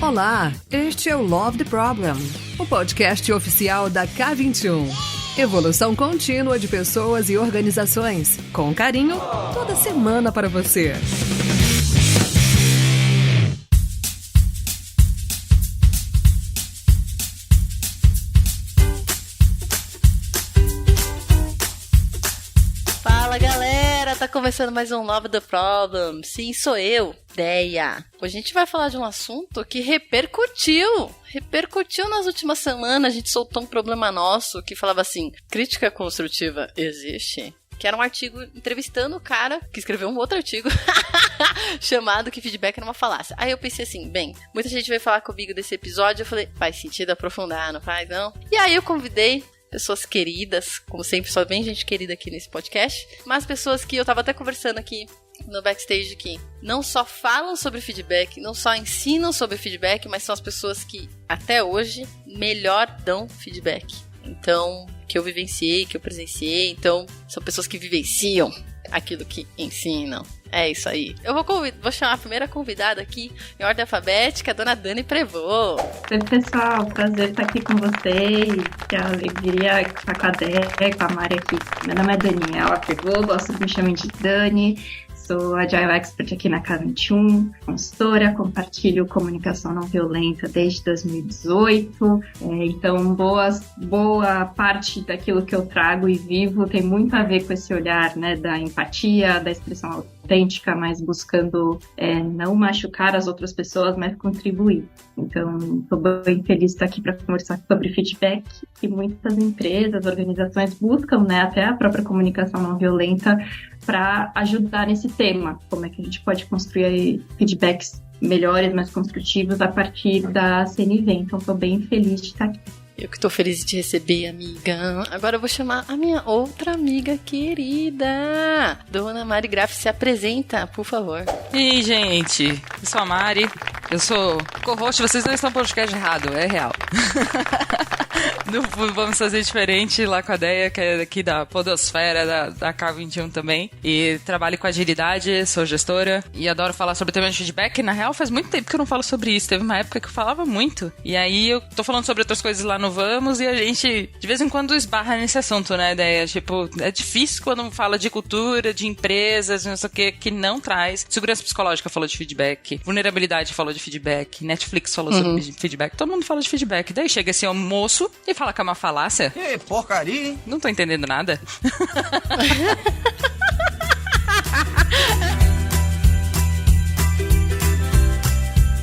Olá, este é o Love the Problem, o podcast oficial da K21. Evolução contínua de pessoas e organizações, com carinho, toda semana para você. Fala galera, tá começando mais um Love the Problem. Sim, sou eu, Deia. Hoje a gente vai falar de um assunto que repercutiu nas últimas semanas. A gente soltou um problema nosso que falava assim: crítica construtiva existe? Que era um artigo entrevistando o cara que escreveu um outro artigo chamado Que Feedback Era Uma Falácia. Aí eu pensei assim, bem, muita gente veio falar comigo desse episódio. Eu falei, faz sentido aprofundar, não faz não? E aí eu convidei pessoas queridas, como sempre, só vem gente querida aqui nesse podcast, mas pessoas que eu tava até conversando aqui no backstage, que não só falam sobre feedback, não só ensinam sobre feedback, mas são as pessoas que até hoje melhor dão feedback. Então, que eu vivenciei, que eu presenciei, então são pessoas que vivenciam aquilo que ensinam. É isso aí. Eu vou chamar a primeira convidada aqui, em ordem alfabética, a dona Dani Prevô. Oi, pessoal. Prazer estar aqui com vocês. Que alegria estar com a Dé, com a Mari aqui. Meu nome é Daniela Prevô, gosto de me chamar de Dani. Sou Agile Expert aqui na K21, consultora, compartilho comunicação não violenta desde 2018. Então, boa parte daquilo que eu trago e vivo tem muito a ver com esse olhar, né, da empatia, da expressão autêntica, mas buscando não machucar as outras pessoas, mas contribuir. Então, estou bem feliz de estar aqui para conversar sobre feedback, que muitas empresas, organizações buscam, né, até a própria comunicação não violenta, para ajudar nesse tema. Como é que a gente pode construir feedbacks melhores, mais construtivos a partir da CNV. Então, estou bem feliz de estar aqui. Eu que tô feliz de te receber, amiga. Agora eu vou chamar a minha outra amiga querida. Dona Mari Graff, se apresenta, por favor. E aí, gente? Eu sou a Mari. Eu sou co-host. Vocês não estão no podcast errado, é real. Vamos fazer diferente lá com a Deia, que é daqui da podosfera da K21 também. E trabalho com agilidade, sou gestora e adoro falar sobre o tema de feedback. Na real, faz muito tempo que eu não falo sobre isso. Teve uma época que eu falava muito. E aí eu tô falando sobre outras coisas lá no Vamos, e a gente de vez em quando esbarra nesse assunto, né, Ideia? Tipo, é difícil quando fala de cultura, de empresas, não sei o que não traz. Segurança psicológica falou de feedback, vulnerabilidade falou de feedback, Netflix falou sobre feedback, todo mundo fala de feedback. Daí chega esse moço e fala que é uma falácia. Que porcaria, hein? Não tô entendendo nada.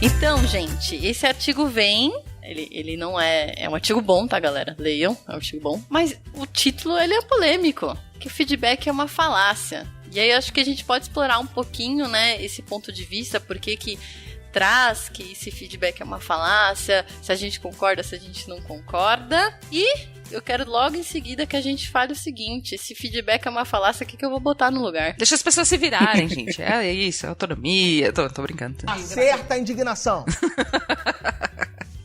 Então, gente, esse artigo vem... Ele não é um artigo bom, tá, galera? Leiam, é um artigo bom. Mas o título, ele é polêmico. Que o feedback é uma falácia. E aí, eu acho que a gente pode explorar um pouquinho, né, esse ponto de vista, porque que traz que esse feedback é uma falácia, se a gente concorda, se a gente não concorda. E eu quero logo em seguida que a gente fale o seguinte: se feedback é uma falácia, o que eu vou botar no lugar? Deixa as pessoas se virarem, gente. É isso, autonomia. Tô brincando. Acerta a indignação.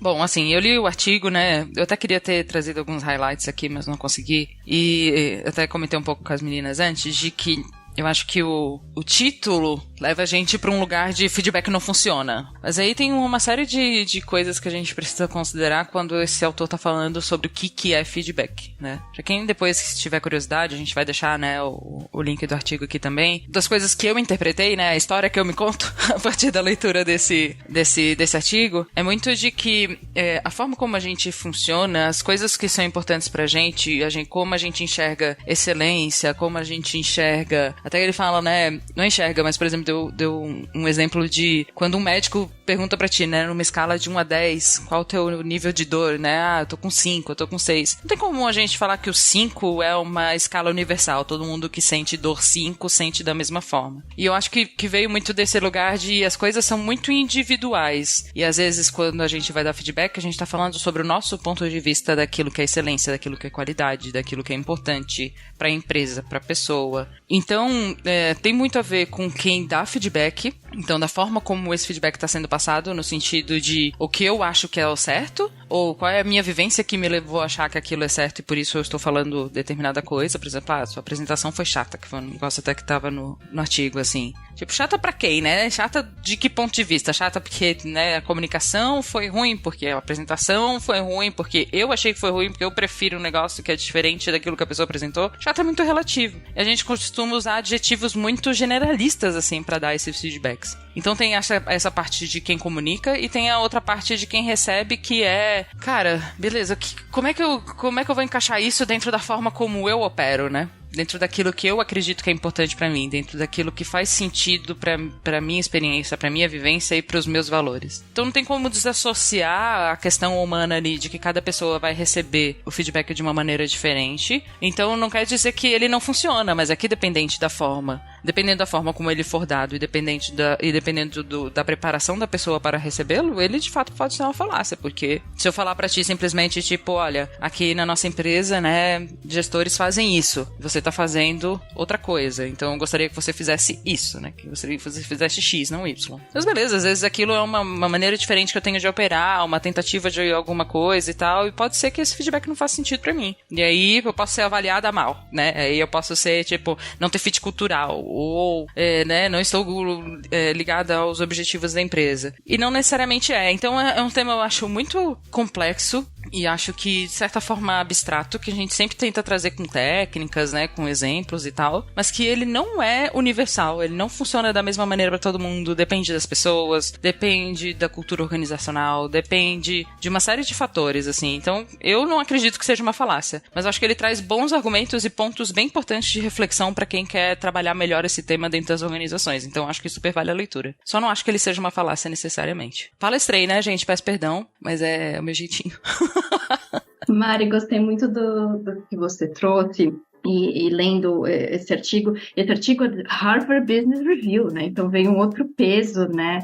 Bom, assim, eu li o artigo, né, eu até queria ter trazido alguns highlights aqui, mas não consegui, e eu até comentei um pouco com as meninas antes, de que eu acho que o título leva a gente para um lugar de feedback não funciona. Mas aí tem uma série de coisas que a gente precisa considerar quando esse autor tá falando sobre o que é feedback, né? Pra quem depois tiver curiosidade, a gente vai deixar, né, o link do artigo aqui também. Das coisas que eu interpretei, né, a história que eu me conto a partir da leitura desse artigo, é muito de que a forma como a gente funciona, as coisas que são importantes pra gente, como a gente enxerga excelência, como a gente enxerga... Até ele fala, né, não enxerga, mas, por exemplo, deu um exemplo de quando um médico pergunta pra ti, né, numa escala de 1 a 10, qual o teu nível de dor, né? Ah, eu tô com 5, eu tô com 6. Não tem como a gente falar que o 5 é uma escala universal. Todo mundo que sente dor 5 sente da mesma forma. E eu acho que veio muito desse lugar de as coisas são muito individuais. E às vezes, quando a gente vai dar feedback, a gente tá falando sobre o nosso ponto de vista daquilo que é excelência, daquilo que é qualidade, daquilo que é importante pra empresa, pra pessoa. Então, tem muito a ver com quem dá feedback, Então, da forma como esse feedback está sendo passado, no sentido de o que eu acho que é o certo, ou qual é a minha vivência que me levou a achar que aquilo é certo e por isso eu estou falando determinada coisa. Por exemplo, sua apresentação foi chata, que foi um negócio até que estava no artigo, assim. Tipo, chata pra quem, né? Chata de que ponto de vista? Chata porque, né, a comunicação foi ruim, porque a apresentação foi ruim, porque eu achei que foi ruim, porque eu prefiro um negócio que é diferente daquilo que a pessoa apresentou. Chata é muito relativo. E a gente costuma usar adjetivos muito generalistas, assim, pra dar esses feedbacks. Então tem essa parte de quem comunica e tem a outra parte de quem recebe, que é, cara, beleza, como é que eu vou encaixar isso dentro da forma como eu opero, né? Dentro daquilo que eu acredito que é importante pra mim, dentro daquilo que faz sentido pra minha experiência, pra minha vivência e pros meus valores. Então não tem como desassociar a questão humana ali de que cada pessoa vai receber o feedback de uma maneira diferente. Então não quer dizer que ele não funciona, mas é que dependendo da forma como ele for dado e dependendo da preparação da pessoa para recebê-lo, ele de fato pode ser uma falácia, porque se eu falar pra ti simplesmente tipo, olha, aqui na nossa empresa, né, gestores fazem isso, você tá fazendo outra coisa, então eu gostaria que você fizesse isso, né, que você fizesse X, não Y. Mas beleza, às vezes aquilo é uma maneira diferente que eu tenho de operar, uma tentativa de alguma coisa e tal, e pode ser que esse feedback não faça sentido pra mim. E aí eu posso ser avaliada mal, né, aí eu posso ser, tipo, não ter fit cultural, ou, né, não estou ligada aos objetivos da empresa. E não necessariamente é. Então é um tema, eu acho, muito complexo e acho que, de certa forma, abstrato, que a gente sempre tenta trazer com técnicas, né, com exemplos e tal, mas que ele não é universal, ele não funciona da mesma maneira para todo mundo, depende das pessoas, depende da cultura organizacional, depende de uma série de fatores, assim. Então, eu não acredito que seja uma falácia, mas eu acho que ele traz bons argumentos e pontos bem importantes de reflexão para quem quer trabalhar melhor esse tema dentro das organizações. Então, acho que super vale a leitura. Só não acho que ele seja uma falácia necessariamente. Palestrei, né, gente? Peço perdão, mas é o meu jeitinho. Mari, gostei muito do que você trouxe. E lendo esse artigo é de Harvard Business Review, né? Então veio um outro peso, né?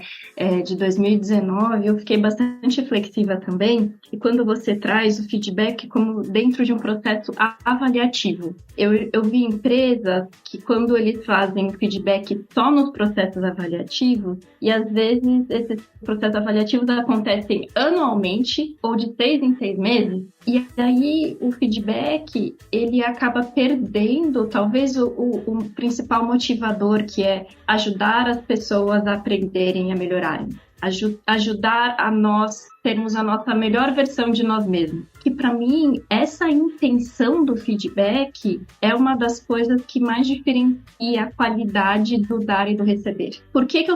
De 2019, eu fiquei bastante reflexiva também. E quando você traz o feedback como dentro de um processo avaliativo, eu vi empresas que quando eles fazem o feedback só nos processos avaliativos, e às vezes esses processos avaliativos acontecem anualmente ou de 6 em 6 meses, e aí o feedback ele acaba perdendo talvez o principal motivador, que é ajudar as pessoas a aprenderem e a melhorarem. Ajudar a nós termos a nossa melhor versão de nós mesmos. Que para mim, essa intenção do feedback é uma das coisas que mais diferencia a qualidade do dar e do receber. Por que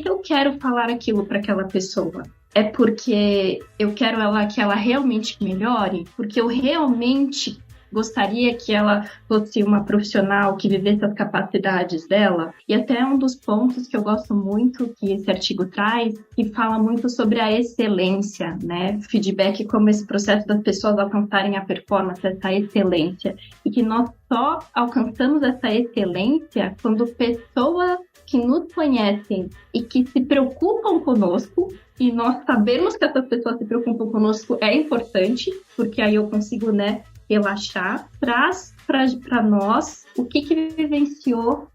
eu quero falar aquilo para aquela pessoa? É porque eu quero que ela realmente melhore? Porque eu realmente gostaria que ela fosse uma profissional que vivesse as capacidades dela. E até um dos pontos que eu gosto muito que esse artigo traz, que fala muito sobre a excelência, né? Feedback como esse processo das pessoas alcançarem a performance, essa excelência. E que nós só alcançamos essa excelência quando pessoas que nos conhecem e que se preocupam conosco, e nós sabemos que essas pessoas se preocupam conosco é importante, porque aí eu consigo, né, relaxar, traz para nós o que vivenciou,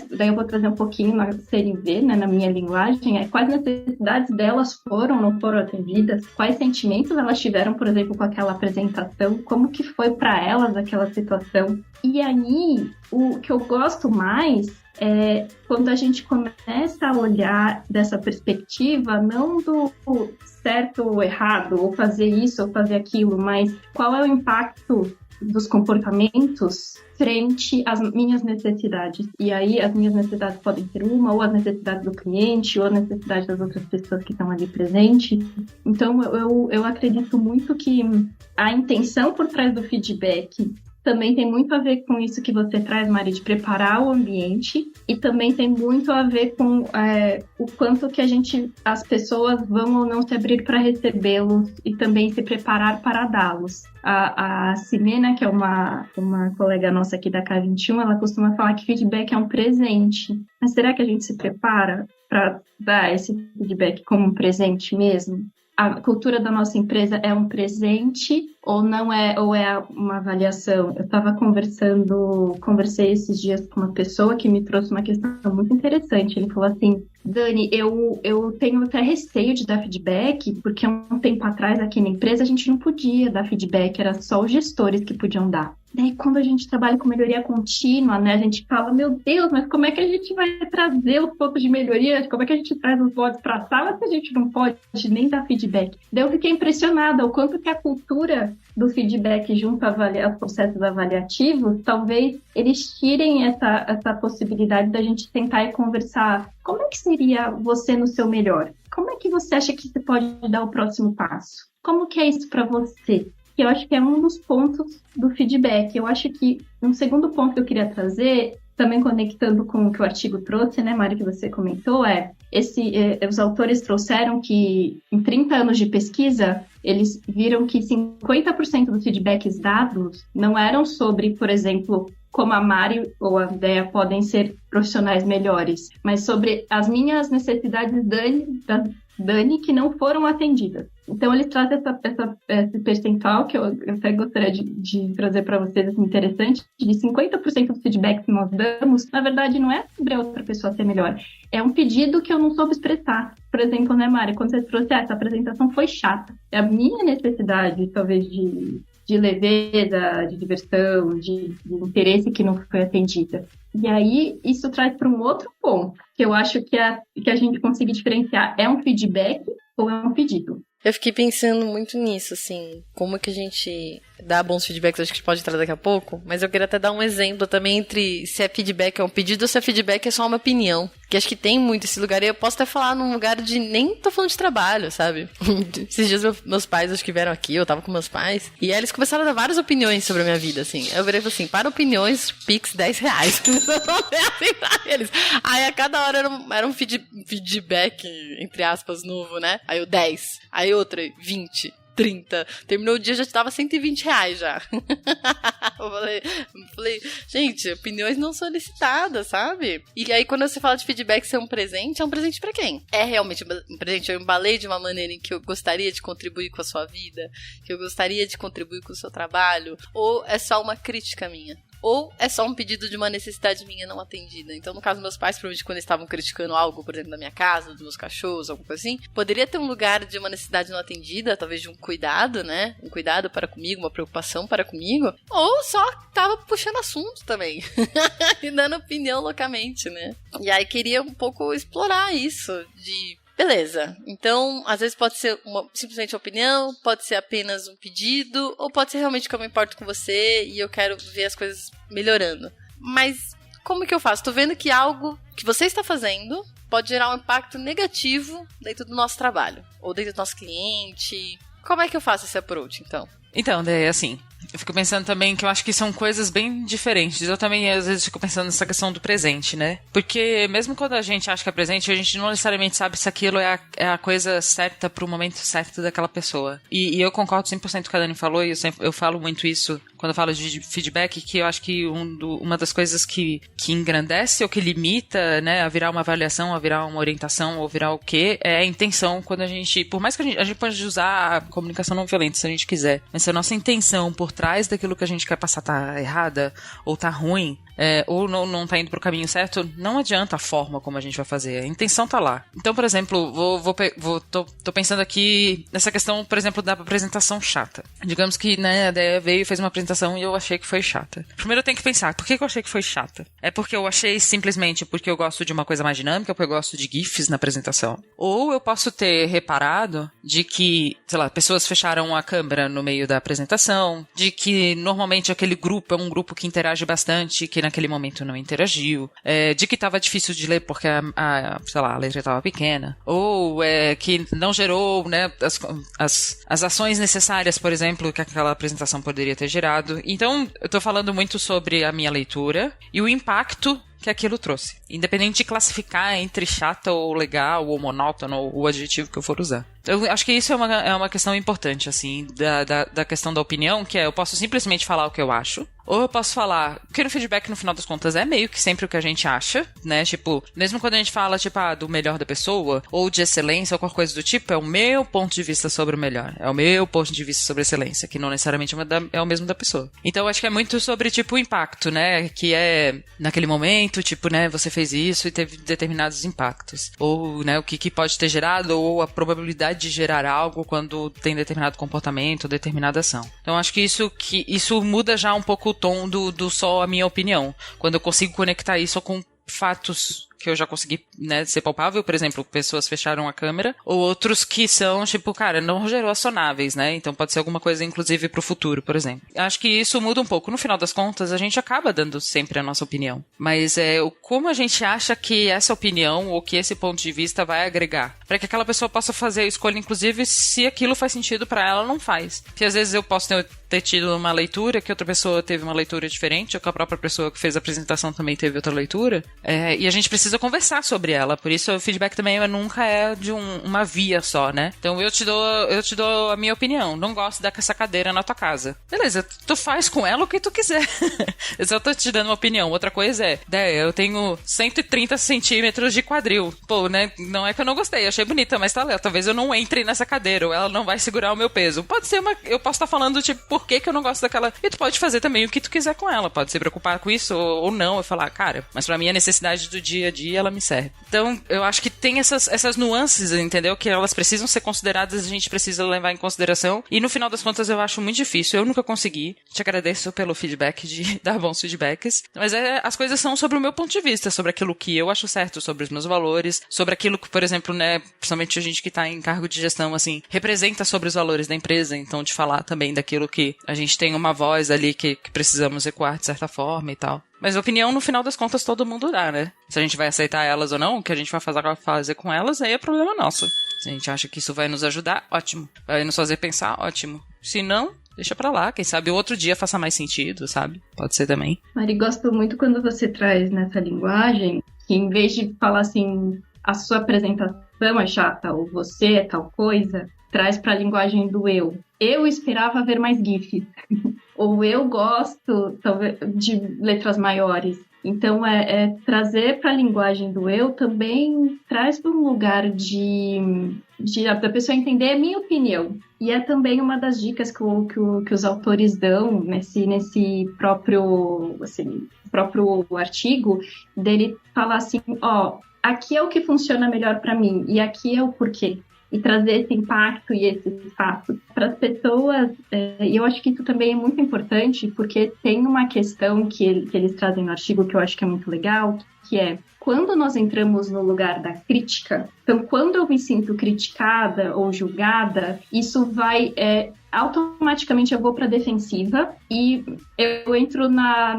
daí eu vou trazer um pouquinho na CNV, né, na minha linguagem, quais necessidades delas foram ou não foram atendidas, quais sentimentos elas tiveram, por exemplo, com aquela apresentação, como que foi para elas aquela situação. E aí, o que eu gosto mais é quando a gente começa a olhar dessa perspectiva, não do certo ou errado, ou fazer isso ou fazer aquilo, mas qual é o impacto dos comportamentos frente às minhas necessidades. E aí as minhas necessidades podem ser uma, ou as necessidades do cliente, ou as necessidades das outras pessoas que estão ali presentes. Então eu acredito muito que a intenção por trás do feedback também tem muito a ver com isso que você traz, Mari, de preparar o ambiente, e também tem muito a ver com o quanto que as pessoas vão ou não se abrir para recebê-los e também se preparar para dá-los. A Simena, que é uma colega nossa aqui da K21, ela costuma falar que feedback é um presente. Mas será que a gente se prepara para dar esse feedback como um presente mesmo? A cultura da nossa empresa é um presente ou não é, ou é uma avaliação? Eu estava conversei esses dias com uma pessoa que me trouxe uma questão muito interessante. Ele falou assim, Dani, eu tenho até receio de dar feedback, porque um tempo atrás aqui na empresa a gente não podia dar feedback, era só os gestores que podiam dar. Daí quando a gente trabalha com melhoria contínua, né, a gente fala, meu Deus, mas como é que a gente vai trazer os pontos de melhoria? Como é que a gente traz os bots para a sala se a gente não pode nem dar feedback? Daí eu fiquei impressionada o quanto que a cultura do feedback junto aos processos avaliativos, talvez eles tirem essa possibilidade da gente tentar e conversar. Como é que seria você no seu melhor? Como é que você acha que você pode dar o próximo passo? Como que é isso para você? Eu acho que é um dos pontos do feedback. Eu acho que um segundo ponto que eu queria trazer, também conectando com o que o artigo trouxe, né, Mari, que você comentou, os autores trouxeram que em 30 anos de pesquisa, eles viram que 50% dos feedbacks dados não eram sobre, por exemplo, como a Mari ou a Deia podem ser profissionais melhores, mas sobre as minhas necessidades Dani que não foram atendidas. Então, eles trazem esse percentual que eu até gostaria de trazer para vocês, assim, interessante, de 50% dos feedbacks que nós damos, na verdade, não é sobre a outra pessoa ser melhor. É um pedido que eu não soube expressar. Por exemplo, né, Mari, quando você trouxe, essa apresentação foi chata. É a minha necessidade, talvez, de leveza, de diversão, de interesse que não foi atendida. E aí, isso traz para um outro ponto, que eu acho que a gente consegue diferenciar, é um feedback ou é um pedido? Eu fiquei pensando muito nisso, assim, como que a gente dá bons feedbacks, acho que a gente pode entrar daqui a pouco, mas eu queria até dar um exemplo também entre se é feedback é um pedido ou se é feedback é só uma opinião, que acho que tem muito esse lugar, e eu posso até falar num lugar de, nem tô falando de trabalho, sabe? Esses dias meus pais, acho que vieram aqui, eu tava com meus pais, e aí eles começaram a dar várias opiniões sobre a minha vida, assim, eu virei e falei assim, para opiniões, Pix R$10, assim pra eles, aí a cada hora era um feedback, entre aspas, novo, né? Aí eu 10, aí outra 20, 30. Terminou o dia, já tava R$120 já. Eu falei, gente, opiniões não solicitadas, sabe? E aí, quando você fala de feedback ser um presente, é um presente pra quem? É realmente um presente? Eu embalei de uma maneira em que eu gostaria de contribuir com a sua vida? Que eu gostaria de contribuir com o seu trabalho? Ou é só uma crítica minha? Ou é só um pedido de uma necessidade minha não atendida? Então, no caso, meus pais, provavelmente, quando eles estavam criticando algo, por exemplo, da minha casa, dos meus cachorros, alguma coisa assim, poderia ter um lugar de uma necessidade não atendida, talvez de um cuidado, né? Um cuidado para comigo, uma preocupação para comigo. Ou só tava puxando assunto também. E dando opinião loucamente, né? E aí, queria um pouco explorar isso de... Beleza, então às vezes pode ser simplesmente uma opinião, pode ser apenas um pedido, ou pode ser realmente que eu me importo com você e eu quero ver as coisas melhorando. Mas como que eu faço? Tô vendo que algo que você está fazendo pode gerar um impacto negativo dentro do nosso trabalho, ou dentro do nosso cliente. Como é que eu faço esse approach, então? Então, daí, assim, eu fico pensando também que eu acho que são coisas bem diferentes. Eu também, às vezes, fico pensando nessa questão do presente, né? Porque mesmo quando a gente acha que é presente, a gente não necessariamente sabe se aquilo é a coisa certa pro momento certo daquela pessoa. E eu concordo 100% com o que a Dani falou, e eu falo muito isso quando eu falo de feedback, que eu acho que uma das coisas que engrandece ou que limita, né, a virar uma avaliação, a virar uma orientação, ou virar o quê, é a intenção quando a gente... Por mais que a gente pode usar a comunicação não violenta se a gente quiser, mas se a nossa intenção por trás daquilo que a gente quer passar tá errada, ou tá ruim, ou não tá indo pro caminho certo, não adianta a forma como a gente vai fazer, a intenção tá lá. Então, por exemplo, tô pensando aqui nessa questão, por exemplo, da apresentação chata. Digamos que, né, a Deia veio e fez uma apresentação e eu achei que foi chata. Primeiro eu tenho que pensar, por que eu achei que foi chata? É porque eu achei simplesmente porque eu gosto de uma coisa mais dinâmica, porque eu gosto de GIFs na apresentação? Ou eu posso ter reparado de que, sei lá, pessoas fecharam a câmera no meio da apresentação, de que normalmente aquele grupo é um grupo que interage bastante, que naquele momento não interagiu, de que estava difícil de ler porque sei lá, a letra estava pequena, ou que não gerou, né, as ações necessárias, por exemplo, que aquela apresentação poderia ter gerado. Então, eu tô falando muito sobre a minha leitura e o impacto que aquilo trouxe. Independente de classificar entre chata ou legal ou monótono ou o adjetivo que eu for usar. Eu acho que isso é uma questão importante, assim, da questão da opinião, que eu posso simplesmente falar o que eu acho, Ou eu posso falar, porque no feedback, no final das contas, é meio que sempre o que a gente acha, né? Tipo, mesmo quando a gente fala, tipo, do melhor da pessoa, ou de excelência, ou qualquer coisa do tipo, é o meu ponto de vista sobre o melhor. É o meu ponto de vista sobre a excelência, que não necessariamente é o mesmo da pessoa. Então, eu acho que é muito sobre, tipo, o impacto, né? Que é, naquele momento, tipo, né, você fez isso e teve determinados impactos. Ou, né, o que pode ter gerado, ou a probabilidade de gerar algo quando tem determinado comportamento, determinada ação. Então, acho que isso muda já um pouco o tom do só a minha opinião. Quando eu consigo conectar isso com fatos que eu já consegui, né, ser palpável, por exemplo, pessoas fecharam a câmera, ou outros que são, tipo, cara, não relacionáveis, né, então pode ser alguma coisa, inclusive, pro futuro, por exemplo. Acho que isso muda um pouco. No final das contas, a gente acaba dando sempre a nossa opinião, mas como a gente acha que essa opinião, ou que esse ponto de vista vai agregar, para que aquela pessoa possa fazer a escolha, inclusive, se aquilo faz sentido para ela, não faz. Porque às vezes eu posso ter tido uma leitura, que outra pessoa teve uma leitura diferente, ou que a própria pessoa que fez a apresentação também teve outra leitura, e a gente precisa conversar sobre ela, por isso o feedback também nunca é de uma via só, né? Então eu te dou a minha opinião, não gosto dessa cadeira na tua casa. Beleza, tu faz com ela o que tu quiser. Eu só tô te dando uma opinião. Outra coisa eu tenho 130 centímetros de quadril. Pô, né? Não é que eu não gostei, achei bonita, mas talvez eu não entre nessa cadeira, ou ela não vai segurar o meu peso. Pode ser eu posso estar falando, tipo, por que eu não gosto daquela... E tu pode fazer também o que tu quiser com ela, pode se preocupar com isso ou não, e falar, cara, mas pra mim a necessidade do dia a dia, ela me serve. Então, eu acho que tem essas nuances, entendeu? Que elas precisam ser consideradas, a gente precisa levar em consideração. E no final das contas, eu acho muito difícil. Eu nunca consegui. Te agradeço pelo feedback, de dar bons feedbacks. Mas as coisas são sobre o meu ponto de vista, sobre aquilo que eu acho certo, sobre os meus valores, sobre aquilo que, por exemplo, né, principalmente a gente que tá em cargo de gestão, assim, representa sobre os valores da empresa. Então, de falar também daquilo que a gente tem uma voz ali que precisamos ecoar de certa forma e tal. Mas a opinião, no final das contas, todo mundo dá, né? Se a gente vai aceitar elas ou não, o que a gente vai fazer com elas, aí é problema nosso. Se a gente acha que isso vai nos ajudar, ótimo. Vai nos fazer pensar, ótimo. Se não, deixa pra lá. Quem sabe outro dia faça mais sentido, sabe? Pode ser também. Mari, gosto muito quando você traz nessa linguagem, que em vez de falar assim, a sua apresentação é chata, ou você é tal coisa, traz pra linguagem do eu. Eu esperava ver mais GIFs. Ou eu gosto, talvez, de letras maiores. Então, trazer para a linguagem do eu também traz para um lugar da pessoa entender a minha opinião. E é também uma das dicas que os autores dão nesse próprio artigo, dele falar assim, aqui é o que funciona melhor para mim, e aqui é o porquê. E trazer esse impacto e esses fatos para as pessoas. E eu acho que isso também é muito importante, porque tem uma questão que eles trazem no artigo que eu acho que é muito legal, que é quando nós entramos no lugar da crítica, então quando eu me sinto criticada ou julgada, isso vai... automaticamente eu vou para a defensiva e eu entro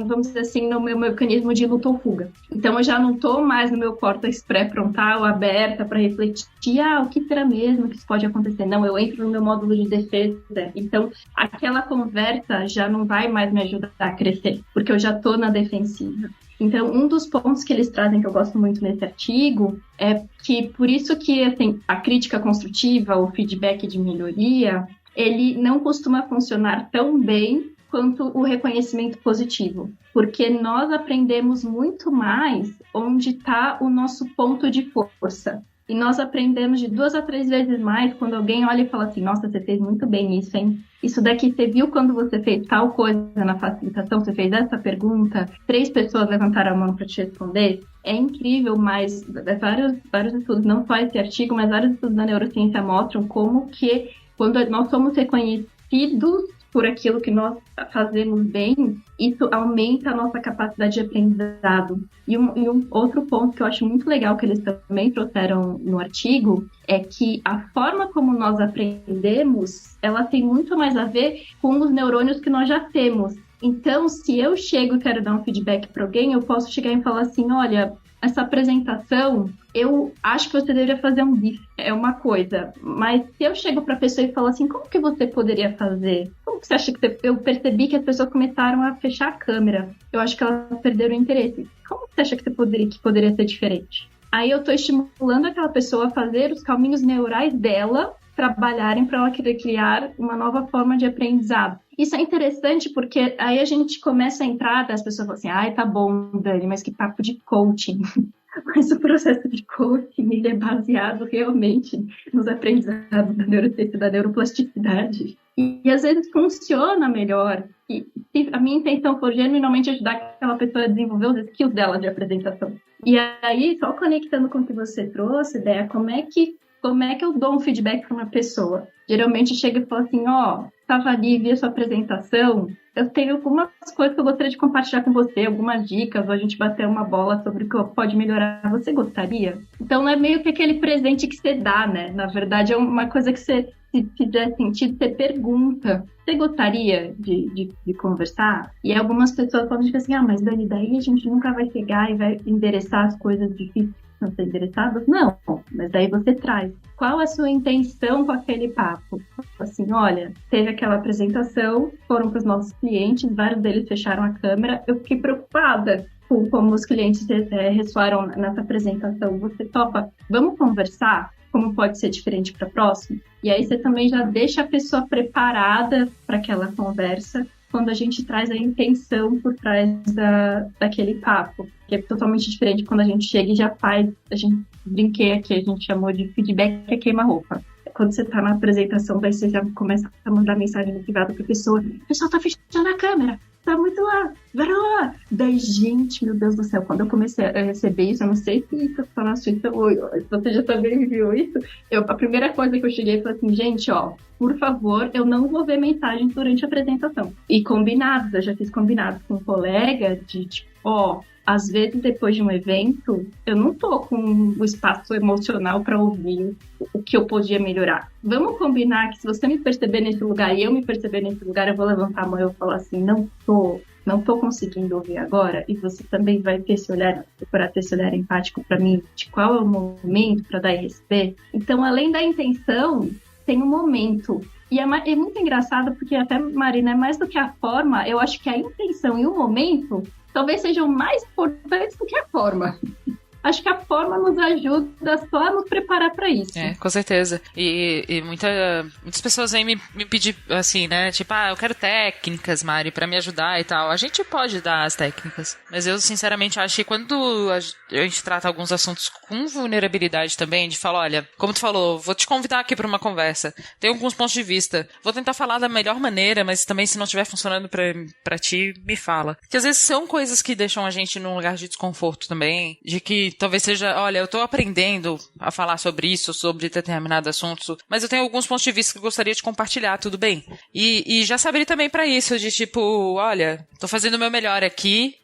vamos dizer assim, no meu mecanismo de luta ou fuga. Então eu já não estou mais no meu córtex pré-frontal aberta para refletir, o que será mesmo que isso pode acontecer? Não, eu entro no meu módulo de defesa. Então aquela conversa já não vai mais me ajudar a crescer, porque eu já estou na defensiva. Então, um dos pontos que eles trazem, que eu gosto muito nesse artigo, é que por isso que assim, a crítica construtiva, o feedback de melhoria, ele não costuma funcionar tão bem quanto o reconhecimento positivo. Porque nós aprendemos muito mais onde está o nosso ponto de força. E nós aprendemos de 2 a 3 vezes mais quando alguém olha e fala assim, nossa, você fez muito bem isso, hein? Isso daqui, você viu quando você fez tal coisa na facilitação, você fez essa pergunta, 3 pessoas levantaram a mão para te responder. É incrível, mas vários estudos, não só esse artigo, mas vários estudos da neurociência mostram como que quando nós somos reconhecidos por aquilo que nós fazemos bem, isso aumenta a nossa capacidade de aprendizado. E um outro ponto que eu acho muito legal que eles também trouxeram no artigo é que a forma como nós aprendemos, ela tem muito mais a ver com os neurônios que nós já temos. Então, se eu chego e quero dar um feedback para alguém, eu posso chegar e falar assim, olha, essa apresentação, eu acho que você deveria fazer um GIF, é uma coisa. Mas se eu chego para a pessoa e falo assim, como que você poderia fazer? Como que você acha que eu percebi que as pessoas começaram a fechar a câmera? Eu acho que elas perderam o interesse. Como que você acha que poderia ser diferente? Aí eu estou estimulando aquela pessoa a fazer os caminhos neurais dela trabalharem para ela querer criar uma nova forma de aprendizado. Isso é interessante porque aí a gente começa a entrar, as pessoas falam assim, ai, tá bom, Dani, mas que papo de coaching. Mas o processo de coaching, ele é baseado realmente nos aprendizados da neurociência, da neuroplasticidade. E às vezes funciona melhor. E a minha intenção foi genuinamente ajudar aquela pessoa a desenvolver os skills dela de apresentação. E aí, só conectando com o que você trouxe, ideia, como é que eu dou um feedback para uma pessoa? Geralmente chega e fala assim, estava ali, vi a sua apresentação, eu tenho algumas coisas que eu gostaria de compartilhar com você, algumas dicas, ou a gente bater uma bola sobre o que pode melhorar. Você gostaria? Então, não é meio que aquele presente que você dá, né? Na verdade, é uma coisa que você, se fizer sentido, você pergunta. Você gostaria de conversar? E algumas pessoas podem dizer assim, mas Dani, daí a gente nunca vai chegar e vai endereçar as coisas difíceis que não ser endereçadas? Não, mas daí você traz. Qual a sua intenção com aquele papo? Assim, olha, teve aquela apresentação, foram para os nossos clientes, vários deles fecharam a câmera, eu fiquei preocupada com como os clientes ressoaram nessa apresentação. Você topa? Vamos conversar? Como pode ser diferente para a próxima? E aí você também já deixa a pessoa preparada para aquela conversa quando a gente traz a intenção por trás daquele papo, que é totalmente diferente quando a gente chega e já faz, a gente brinquei aqui, a gente chamou de feedback que queima-roupa. Quando você está na apresentação, daí você já começa a mandar mensagem no privado para a pessoa, o pessoal está fechando a câmera, tá muito lá, vai lá. Daí, gente, meu Deus do céu, quando eu comecei a receber isso, eu não sei se eu falar isso, você já também viu isso? A primeira coisa que eu cheguei e falei assim, gente, por favor, eu não vou ver mensagens durante a apresentação. E combinados, eu já fiz combinados com um colega de tipo, às vezes depois de um evento, eu não tô com o espaço emocional para ouvir o que eu podia melhorar. Vamos combinar que se você me perceber nesse lugar e eu me perceber nesse lugar, eu vou levantar a mão e eu falar assim, não tô conseguindo ouvir agora, e você também vai ter esse olhar, procurar ter esse olhar empático para mim, de qual é o momento para dar e receber. Então, além da intenção, tem um momento. E é muito engraçado, porque até, Marina, é mais do que a forma, eu acho que a intenção e o momento talvez sejam mais importantes do que a forma. Acho que a forma nos ajuda só a nos preparar para isso. Com certeza. E muitas pessoas vêm me pedir assim, né? Tipo, eu quero técnicas, Mari, pra me ajudar e tal. A gente pode dar as técnicas. Mas eu, sinceramente, acho que quando a gente trata alguns assuntos com vulnerabilidade também, de falar, olha, como tu falou, vou te convidar aqui pra uma conversa. Tem alguns pontos de vista. Vou tentar falar da melhor maneira, mas também se não estiver funcionando pra ti, me fala. Porque às vezes são coisas que deixam a gente num lugar de desconforto também, de que talvez seja, olha, eu tô aprendendo a falar sobre isso, sobre determinado assunto, mas eu tenho alguns pontos de vista que eu gostaria de compartilhar, tudo bem? E já se abrir também pra isso, de tipo, olha, tô fazendo o meu melhor aqui,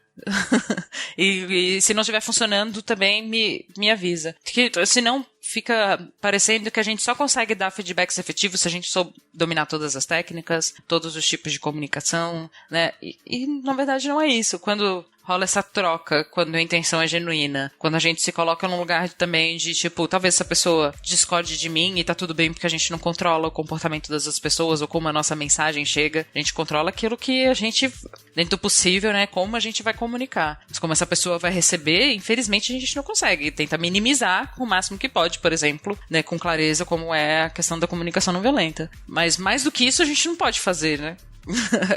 e se não estiver funcionando, também me avisa. Porque senão fica parecendo que a gente só consegue dar feedbacks efetivos se a gente souber dominar todas as técnicas, todos os tipos de comunicação, né? E na verdade não é isso. Quando rola essa troca, quando a intenção é genuína, quando a gente se coloca num lugar também de, tipo, talvez essa pessoa discorde de mim e tá tudo bem porque a gente não controla o comportamento das outras pessoas ou como a nossa mensagem chega, a gente controla aquilo que a gente, dentro do possível, né, como a gente vai comunicar. Mas como essa pessoa vai receber, infelizmente a gente não consegue, tenta minimizar o máximo que pode, por exemplo, né, com clareza, como é a questão da comunicação não violenta. Mas mais do que isso a gente não pode fazer, né?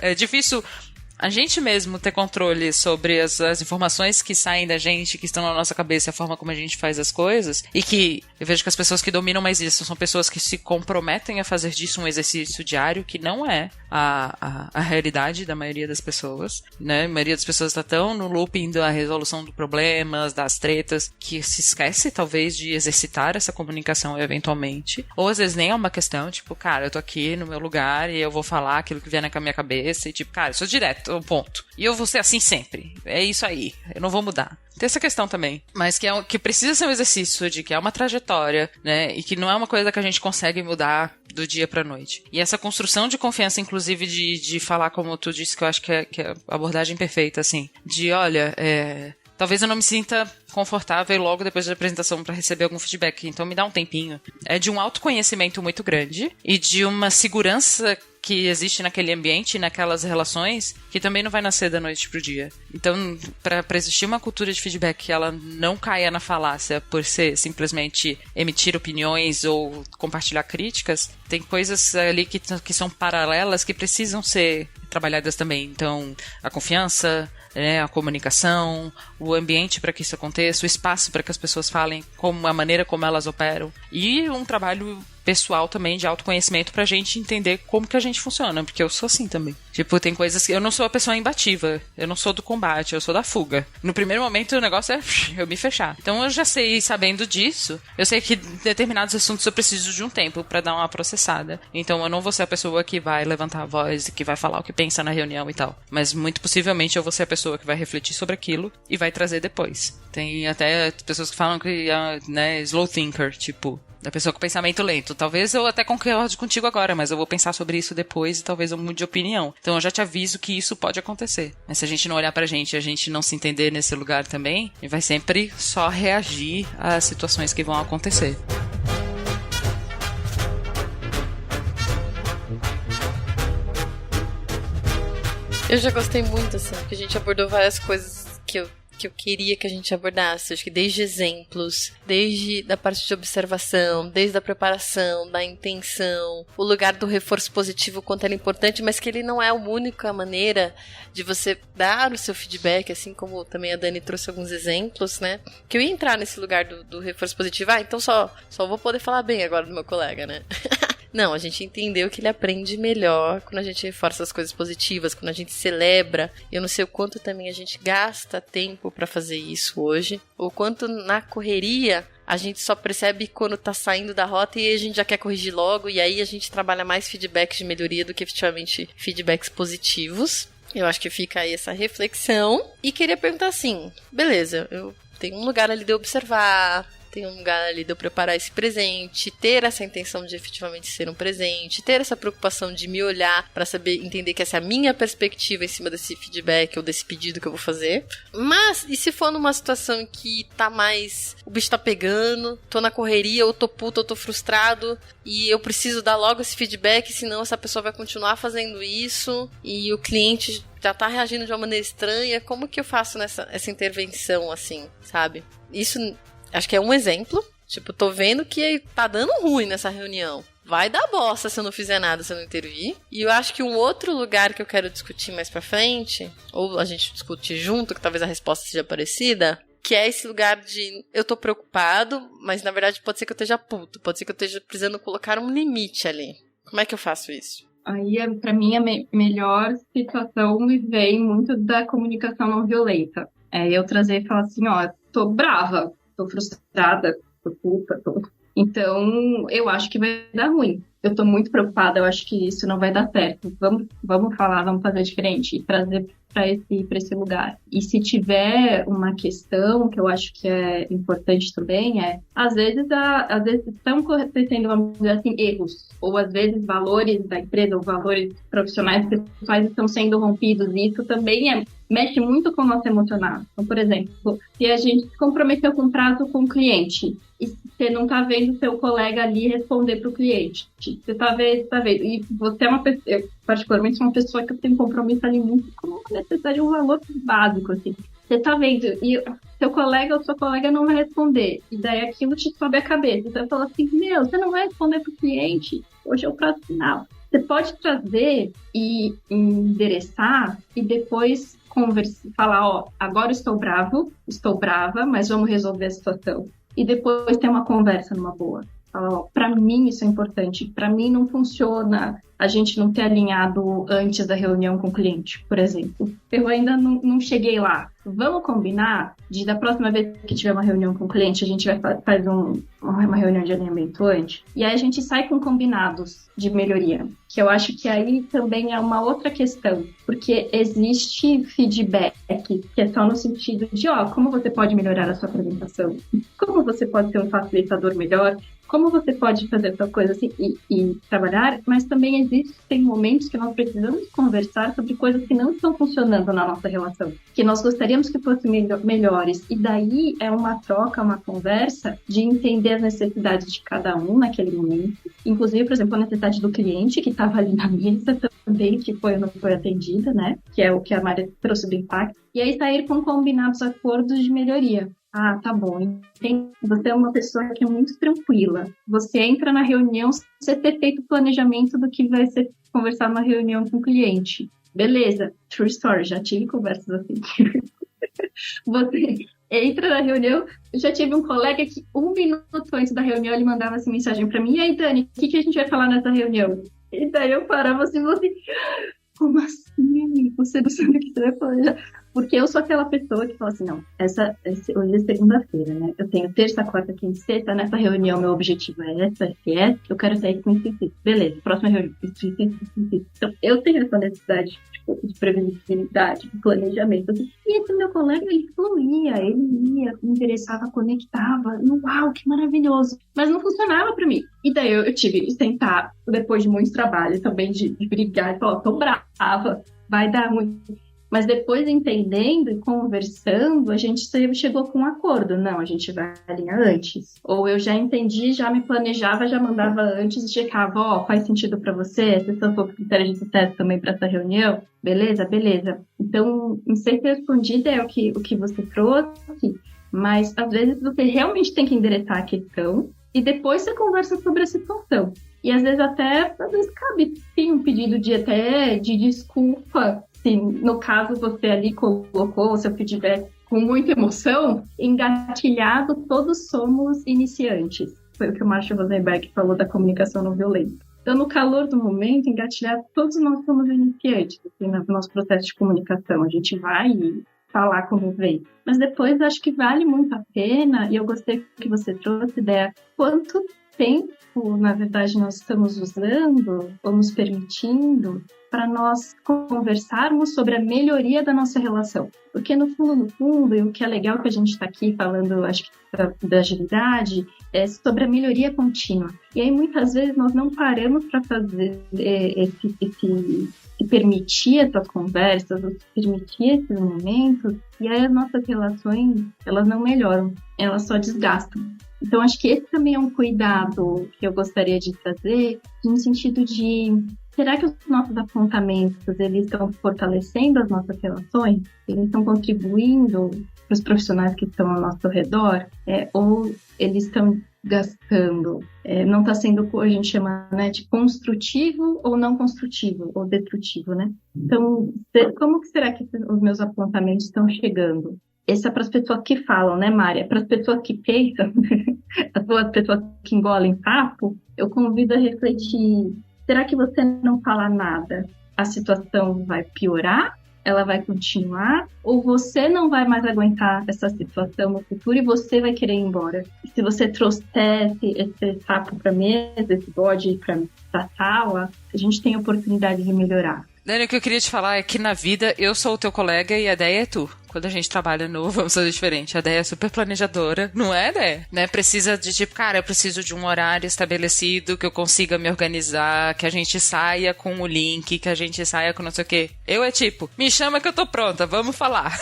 É difícil a gente mesmo ter controle sobre as informações que saem da gente, que estão na nossa cabeça, a forma como a gente faz as coisas, e que eu vejo que as pessoas que dominam mais isso são pessoas que se comprometem a fazer disso um exercício diário, que não é a realidade da maioria das pessoas, né? A maioria das pessoas está tão no looping da resolução dos problemas, das tretas, que se esquece talvez de exercitar essa comunicação eventualmente, ou às vezes nem é uma questão, tipo, cara, eu tô aqui no meu lugar e eu vou falar aquilo que vier na minha cabeça, e tipo, cara, eu sou direto, ponto. E eu vou ser assim sempre. É isso aí. Eu não vou mudar. Tem essa questão também. Mas que precisa ser um exercício, de que é uma trajetória, né? E que não é uma coisa que a gente consegue mudar do dia pra noite. E essa construção de confiança, inclusive, de falar como tu disse, que eu acho que é a abordagem perfeita, assim. De, olha, talvez eu não me sinta confortável logo depois da apresentação para receber algum feedback, então me dá um tempinho. É de um autoconhecimento muito grande e de uma segurança que existe naquele ambiente, naquelas relações, que também não vai nascer da noite pro dia. Então, para existir uma cultura de feedback que ela não caia na falácia por ser simplesmente emitir opiniões ou compartilhar críticas, tem coisas ali que são paralelas que precisam ser trabalhadas também. Então, a confiança, a comunicação, o ambiente para que isso aconteça, o espaço para que as pessoas falem, a maneira como elas operam, e um trabalho pessoal também de autoconhecimento pra gente entender como que a gente funciona, porque eu sou assim também. Tipo, tem coisas que eu não sou a pessoa imbatível, eu não sou do combate, eu sou da fuga. No primeiro momento o negócio é eu me fechar. Então eu já sei, sabendo disso, eu sei que determinados assuntos eu preciso de um tempo pra dar uma processada. Então eu não vou ser a pessoa que vai levantar a voz e que vai falar o que pensa na reunião e tal. Mas muito possivelmente eu vou ser a pessoa que vai refletir sobre aquilo e vai trazer depois. Tem até pessoas que falam que slow thinker, tipo, da pessoa com pensamento lento. Talvez eu até concorde contigo agora, mas eu vou pensar sobre isso depois e talvez eu mude de opinião. Então eu já te aviso que isso pode acontecer. Mas se a gente não olhar pra gente e a gente não se entender nesse lugar também, a gente vai sempre só reagir às situações que vão acontecer. Eu já gostei muito, assim, porque a gente abordou várias coisas que eu queria que a gente abordasse, acho que desde exemplos, desde da parte de observação, desde a preparação, da intenção, o lugar do reforço positivo, o quanto ele é importante, mas que ele não é a única maneira de você dar o seu feedback, assim como também a Dani trouxe alguns exemplos, né? Que eu ia entrar nesse lugar do reforço positivo, então só vou poder falar bem agora do meu colega, né? Não, a gente entendeu que ele aprende melhor quando a gente reforça as coisas positivas, quando a gente celebra. Eu não sei o quanto também a gente gasta tempo pra fazer isso hoje, o quanto na correria a gente só percebe quando tá saindo da rota e a gente já quer corrigir logo, e aí a gente trabalha mais feedbacks de melhoria do que efetivamente feedbacks positivos. Eu acho que fica aí essa reflexão. E queria perguntar assim, beleza, eu tenho um lugar ali de observar, tem um lugar ali de eu preparar esse presente, ter essa intenção de efetivamente ser um presente, ter essa preocupação de me olhar pra saber, entender que essa é a minha perspectiva em cima desse feedback ou desse pedido que eu vou fazer. Mas, e se for numa situação em que tá mais, o bicho tá pegando, tô na correria, ou tô puto, ou tô frustrado, e eu preciso dar logo esse feedback, senão essa pessoa vai continuar fazendo isso, e o cliente já tá reagindo de uma maneira estranha, como que eu faço essa intervenção, assim, sabe? Isso... Acho que é um exemplo. Tipo, tô vendo que tá dando ruim nessa reunião. Vai dar bosta se eu não fizer nada, se eu não intervir. E eu acho que um outro lugar que eu quero discutir mais pra frente, ou a gente discutir junto, que talvez a resposta seja parecida, que é esse lugar de eu tô preocupado, mas na verdade pode ser que eu esteja puto. Pode ser que eu esteja precisando colocar um limite ali. Como é que eu faço isso? Aí, pra mim, a melhor situação me vem muito da comunicação não violenta. Eu trazer e falar assim, tô brava. Tô frustrada, tô puta, Então, eu acho que vai dar ruim. Eu tô muito preocupada, eu acho que isso não vai dar certo. Vamos falar, vamos fazer diferente e trazer para esse lugar. E se tiver uma questão que eu acho que é importante também, às vezes estão acontecendo, vamos dizer assim, erros, ou às vezes valores da empresa, ou valores profissionais pessoais estão sendo rompidos, e isso também mexe muito com o nosso emocional. Então, por exemplo, se a gente se comprometeu com um prazo com o cliente, e você não tá vendo seu colega ali responder pro cliente, você tá vendo, e você é uma pessoa, eu particularmente sou uma pessoa que eu tenho compromisso ali muito com a necessidade de um valor básico, assim. Você tá vendo, e seu colega ou sua colega não vai responder, e daí aquilo te sobe a cabeça, você fala assim, você não vai responder pro cliente, hoje é o prazo final. Você pode trazer e endereçar, e depois falar, agora estou brava, mas vamos resolver a situação. E depois ter uma conversa numa boa. Falar, pra mim isso é importante, pra mim não funciona a gente não ter alinhado antes da reunião com o cliente, por exemplo. Eu ainda não cheguei lá. Vamos combinar de da próxima vez que tiver uma reunião com o cliente, a gente vai fazer uma reunião de alinhamento antes. E aí a gente sai com combinados de melhoria. Que eu acho que aí também é uma outra questão. Porque existe feedback que é só no sentido de, como você pode melhorar a sua apresentação? Como você pode ser um facilitador melhor? Como você pode fazer tal coisa assim e trabalhar? Mas também existem momentos que nós precisamos conversar sobre coisas que não estão funcionando na nossa relação, que nós gostaríamos que fossem melhores. E daí é uma troca, uma conversa de entender as necessidades de cada um naquele momento. Inclusive, por exemplo, a necessidade do cliente que estava ali na mesa também, que foi ou não foi atendida, né? Que é o que a Maria trouxe do impacto. E aí sair com combinados acordos de melhoria. Ah, tá bom. Você é uma pessoa que é muito tranquila. Você entra na reunião sem ter feito o planejamento do que vai ser conversar numa reunião com o cliente. Beleza, true story, já tive conversas assim. Você entra na reunião, eu já tive um colega que 1 minuto antes da reunião ele mandava assim, mensagem pra mim: e aí, Dani, o que a gente vai falar nessa reunião? E daí eu parava assim, como assim? Você não sabe o que você vai falar? Porque eu sou aquela pessoa que fala assim, não, hoje é segunda-feira, né? Eu tenho terça, quarta, quinta e sexta, nessa reunião meu objetivo é essa, eu quero sair com isso. Beleza, próxima reunião, isso. Então, eu tenho essa necessidade de previsibilidade, de planejamento. Assim. E esse meu colega, ele fluía, ele ia, me interessava, conectava. Uau, que maravilhoso! Mas não funcionava pra mim. E daí eu tive que sentar, depois de muito trabalho também, de brigar, e falar, tô brava, vai dar muito... Mas depois, entendendo e conversando, a gente chegou com um acordo. Não, a gente vai alinhar antes. Ou eu já entendi, já me planejava, já mandava antes e checava, faz sentido para você? Se eu for com critério de sucesso também para essa reunião? Beleza? Então, não sei se respondida é o que você trouxe, mas às vezes você realmente tem que endereçar a questão e depois você conversa sobre a situação. E às vezes cabe sim um pedido de desculpa, se no caso você ali colocou o seu feedback com muita emoção, engatilhado, todos somos iniciantes. Foi o que o Marshall Rosenberg falou da comunicação não violenta. Então, no calor do momento, engatilhado, todos nós somos iniciantes assim, no nosso processo de comunicação. A gente vai falar como vem. Mas depois, acho que vale muito a pena, e eu gostei que você trouxe ideia, quanto tempo, na verdade, nós estamos usando ou nos permitindo para nós conversarmos sobre a melhoria da nossa relação. Porque no fundo, e o que é legal que a gente está aqui falando, acho que da agilidade, é sobre a melhoria contínua. E aí, muitas vezes, nós não paramos para fazer permitir essas conversas, permitir esses momentos, e aí as nossas relações, elas não melhoram, elas só desgastam. Então, acho que esse também é um cuidado que eu gostaria de trazer, no sentido de, será que os nossos apontamentos, eles estão fortalecendo as nossas relações? Eles estão contribuindo para os profissionais que estão ao nosso redor? Ou eles estão gastando? Não está sendo o que a gente chama, né, de construtivo ou não construtivo, ou destrutivo, né? Então, como que será que os meus apontamentos estão chegando? Esse é para as pessoas que falam, né, Mária? Para as pessoas que pensam, as pessoas que engolem papo, eu convido a refletir. Será que você não falar nada, a situação vai piorar? Ela vai continuar? Ou você não vai mais aguentar essa situação no futuro e você vai querer ir embora? E se você trouxer esse papo para a mesa, esse bode para a sala, a gente tem a oportunidade de melhorar. Dani, o que eu queria te falar é que na vida eu sou o teu colega e a ideia é tu. Quando a gente trabalha no Vamos Fazer Diferente, a ideia é super planejadora, não é, ideia? Né? Precisa de tipo, cara, eu preciso de um horário estabelecido, que eu consiga me organizar, que a gente saia com o link, que a gente saia com não sei o quê. Eu é tipo, me chama que eu tô pronta, vamos falar.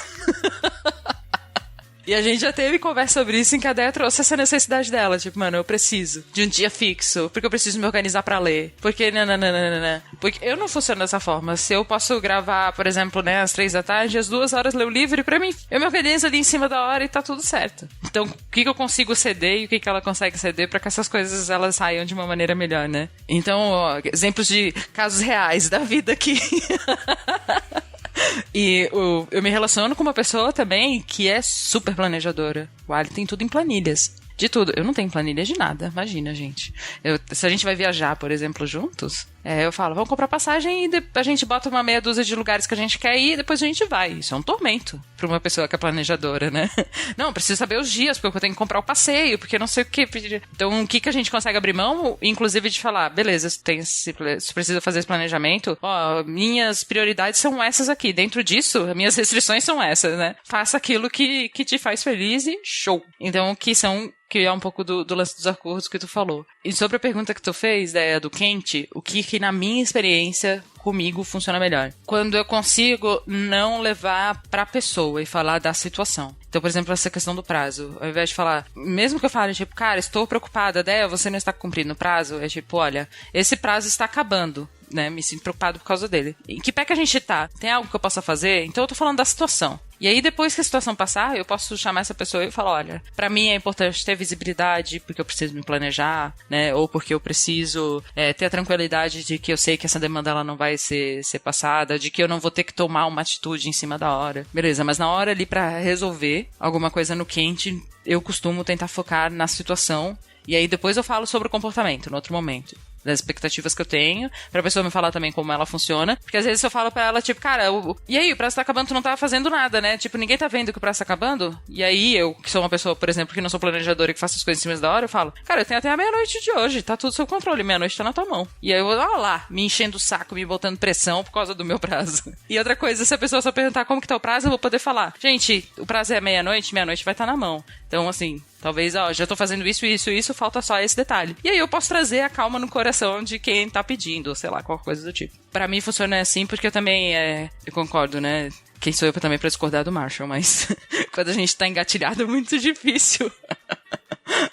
E a gente já teve conversa sobre isso em que a Déia trouxe essa necessidade dela. Tipo, mano, eu preciso de um dia fixo, porque eu preciso me organizar pra ler. Porque, nananana. Porque eu não funciono dessa forma. Se eu posso gravar, por exemplo, né, às 3 da tarde, às 2 horas ler o livro, pra mim, eu me organizo ali em cima da hora e tá tudo certo. Então, o que eu consigo ceder e o que ela consegue ceder pra que essas coisas, elas saiam de uma maneira melhor, né? Então, ó, exemplos de casos reais da vida aqui. E eu me relaciono com uma pessoa também que é super planejadora. O Ali tem tudo em planilhas. De tudo. Eu não tenho planilha de nada. Imagina, gente. Se a gente vai viajar, por exemplo, juntos, eu falo, vamos comprar passagem e a gente bota uma meia dúzia de lugares que a gente quer ir e depois a gente vai. Isso é um tormento pra uma pessoa que é planejadora, né? Não, preciso saber os dias, porque eu tenho que comprar o passeio, porque não sei o que. Então, o que a gente consegue abrir mão, inclusive de falar, beleza, se precisa fazer esse planejamento, ó, minhas prioridades são essas aqui. Dentro disso, minhas restrições são essas, né? Faça aquilo que te faz feliz e show. Então, que é um pouco do lance dos acordos que tu falou. E sobre a pergunta que tu fez, do quente, o que que na minha experiência comigo funciona melhor. Quando eu consigo não levar pra pessoa e falar da situação. Então, por exemplo, essa questão do prazo. Ao invés de falar, mesmo que eu fale, tipo, cara, estou preocupada, você não está cumprindo o prazo, é tipo, olha, esse prazo está acabando, né? Me sinto preocupado por causa dele. Em que pé que a gente tá? Tem algo que eu possa fazer? Então eu tô falando da situação. E aí, depois que a situação passar, eu posso chamar essa pessoa e falar, olha, pra mim é importante ter visibilidade, porque eu preciso me planejar, né? Ou porque eu preciso ter a tranquilidade de que eu sei que essa demanda ela não vai ser passada, de que eu não vou ter que tomar uma atitude em cima da hora. Beleza, mas na hora ali pra resolver alguma coisa no quente, eu costumo tentar focar na situação. E aí depois eu falo sobre o comportamento, no outro momento. Das expectativas que eu tenho, pra pessoa me falar também como ela funciona, porque às vezes eu falo pra ela, tipo, cara, e aí, o prazo tá acabando, tu não tá fazendo nada, né? Tipo, ninguém tá vendo que o prazo tá acabando, e aí eu, que sou uma pessoa, por exemplo, que não sou planejadora e que faço as coisas em cima da hora, eu falo, cara, eu tenho até a meia-noite de hoje, tá tudo sob controle, meia-noite tá na tua mão. E aí eu vou lá, me enchendo o saco, me botando pressão por causa do meu prazo. E outra coisa, se a pessoa só perguntar como que tá o prazo, eu vou poder falar, gente, o prazo é meia-noite vai estar na mão. Então, assim, talvez, já tô fazendo isso, falta só esse detalhe. E aí eu posso trazer a calma no coração de quem tá pedindo, sei lá, qualquer coisa do tipo. Pra mim funciona assim porque eu também, eu concordo, né? Quem sou eu também pra discordar do Marshall, mas quando a gente tá engatilhado é muito difícil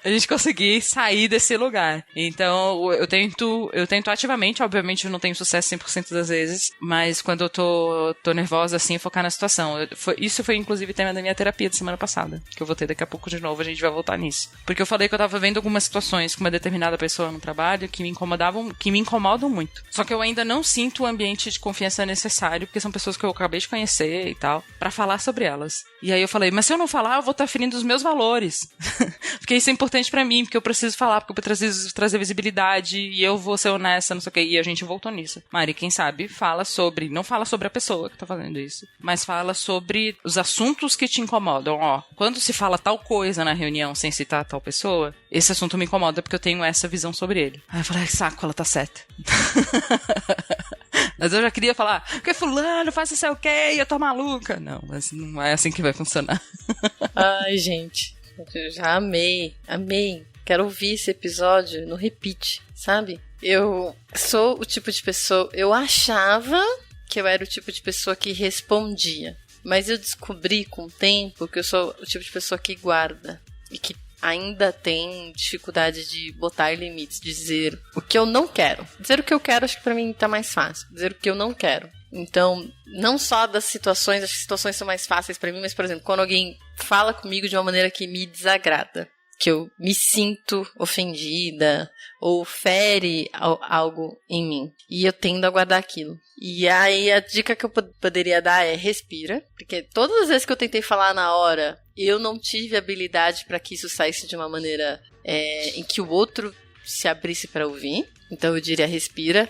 a gente conseguir sair desse lugar. Então, eu tento ativamente, obviamente eu não tenho sucesso 100% das vezes, mas quando eu tô nervosa, assim, focar na situação. Isso foi, inclusive, tema da minha terapia de semana passada, que eu vou ter daqui a pouco de novo, a gente vai voltar nisso. Porque eu falei que eu tava vendo algumas situações com uma determinada pessoa no trabalho que me incomodam muito. Só que eu ainda não sinto o ambiente de confiança necessário, porque são pessoas que eu acabei de conhecer e tal, pra falar sobre elas. E aí eu falei, mas se eu não falar, eu vou estar ferindo os meus valores. Porque isso é importante pra mim, porque eu preciso falar, porque eu preciso trazer visibilidade, e eu vou ser honesta, não sei o que, e a gente voltou nisso. Mari, quem sabe, não fala sobre a pessoa que tá fazendo isso, mas fala sobre os assuntos que te incomodam. Quando se fala tal coisa na reunião sem citar tal pessoa, esse assunto me incomoda porque eu tenho essa visão sobre ele. Aí eu falei, saco, ela tá certa. Mas eu já queria falar, porque fulano faz isso, o quê, e eu tô maluca. Não, mas não é assim que vai funcionar. Ai, gente, eu já amei. Quero ouvir esse episódio no repeat, sabe? Eu sou o tipo de pessoa, eu achava que eu era o tipo de pessoa que respondia, mas eu descobri com o tempo que eu sou o tipo de pessoa que guarda e que ainda tem dificuldade de botar limites, dizer o que eu não quero. Dizer o que eu quero, acho que pra mim tá mais fácil. Dizer o que eu não quero. Então, não só das situações, acho que situações são mais fáceis pra mim, mas, por exemplo, quando alguém fala comigo de uma maneira que me desagrada, que eu me sinto ofendida ou fere algo em mim, e eu tendo a guardar aquilo. E aí a dica que eu poderia dar é respira, porque todas as vezes que eu tentei falar na hora, eu não tive habilidade para que isso saísse de uma maneira em que o outro se abrisse para ouvir. Então eu diria respira,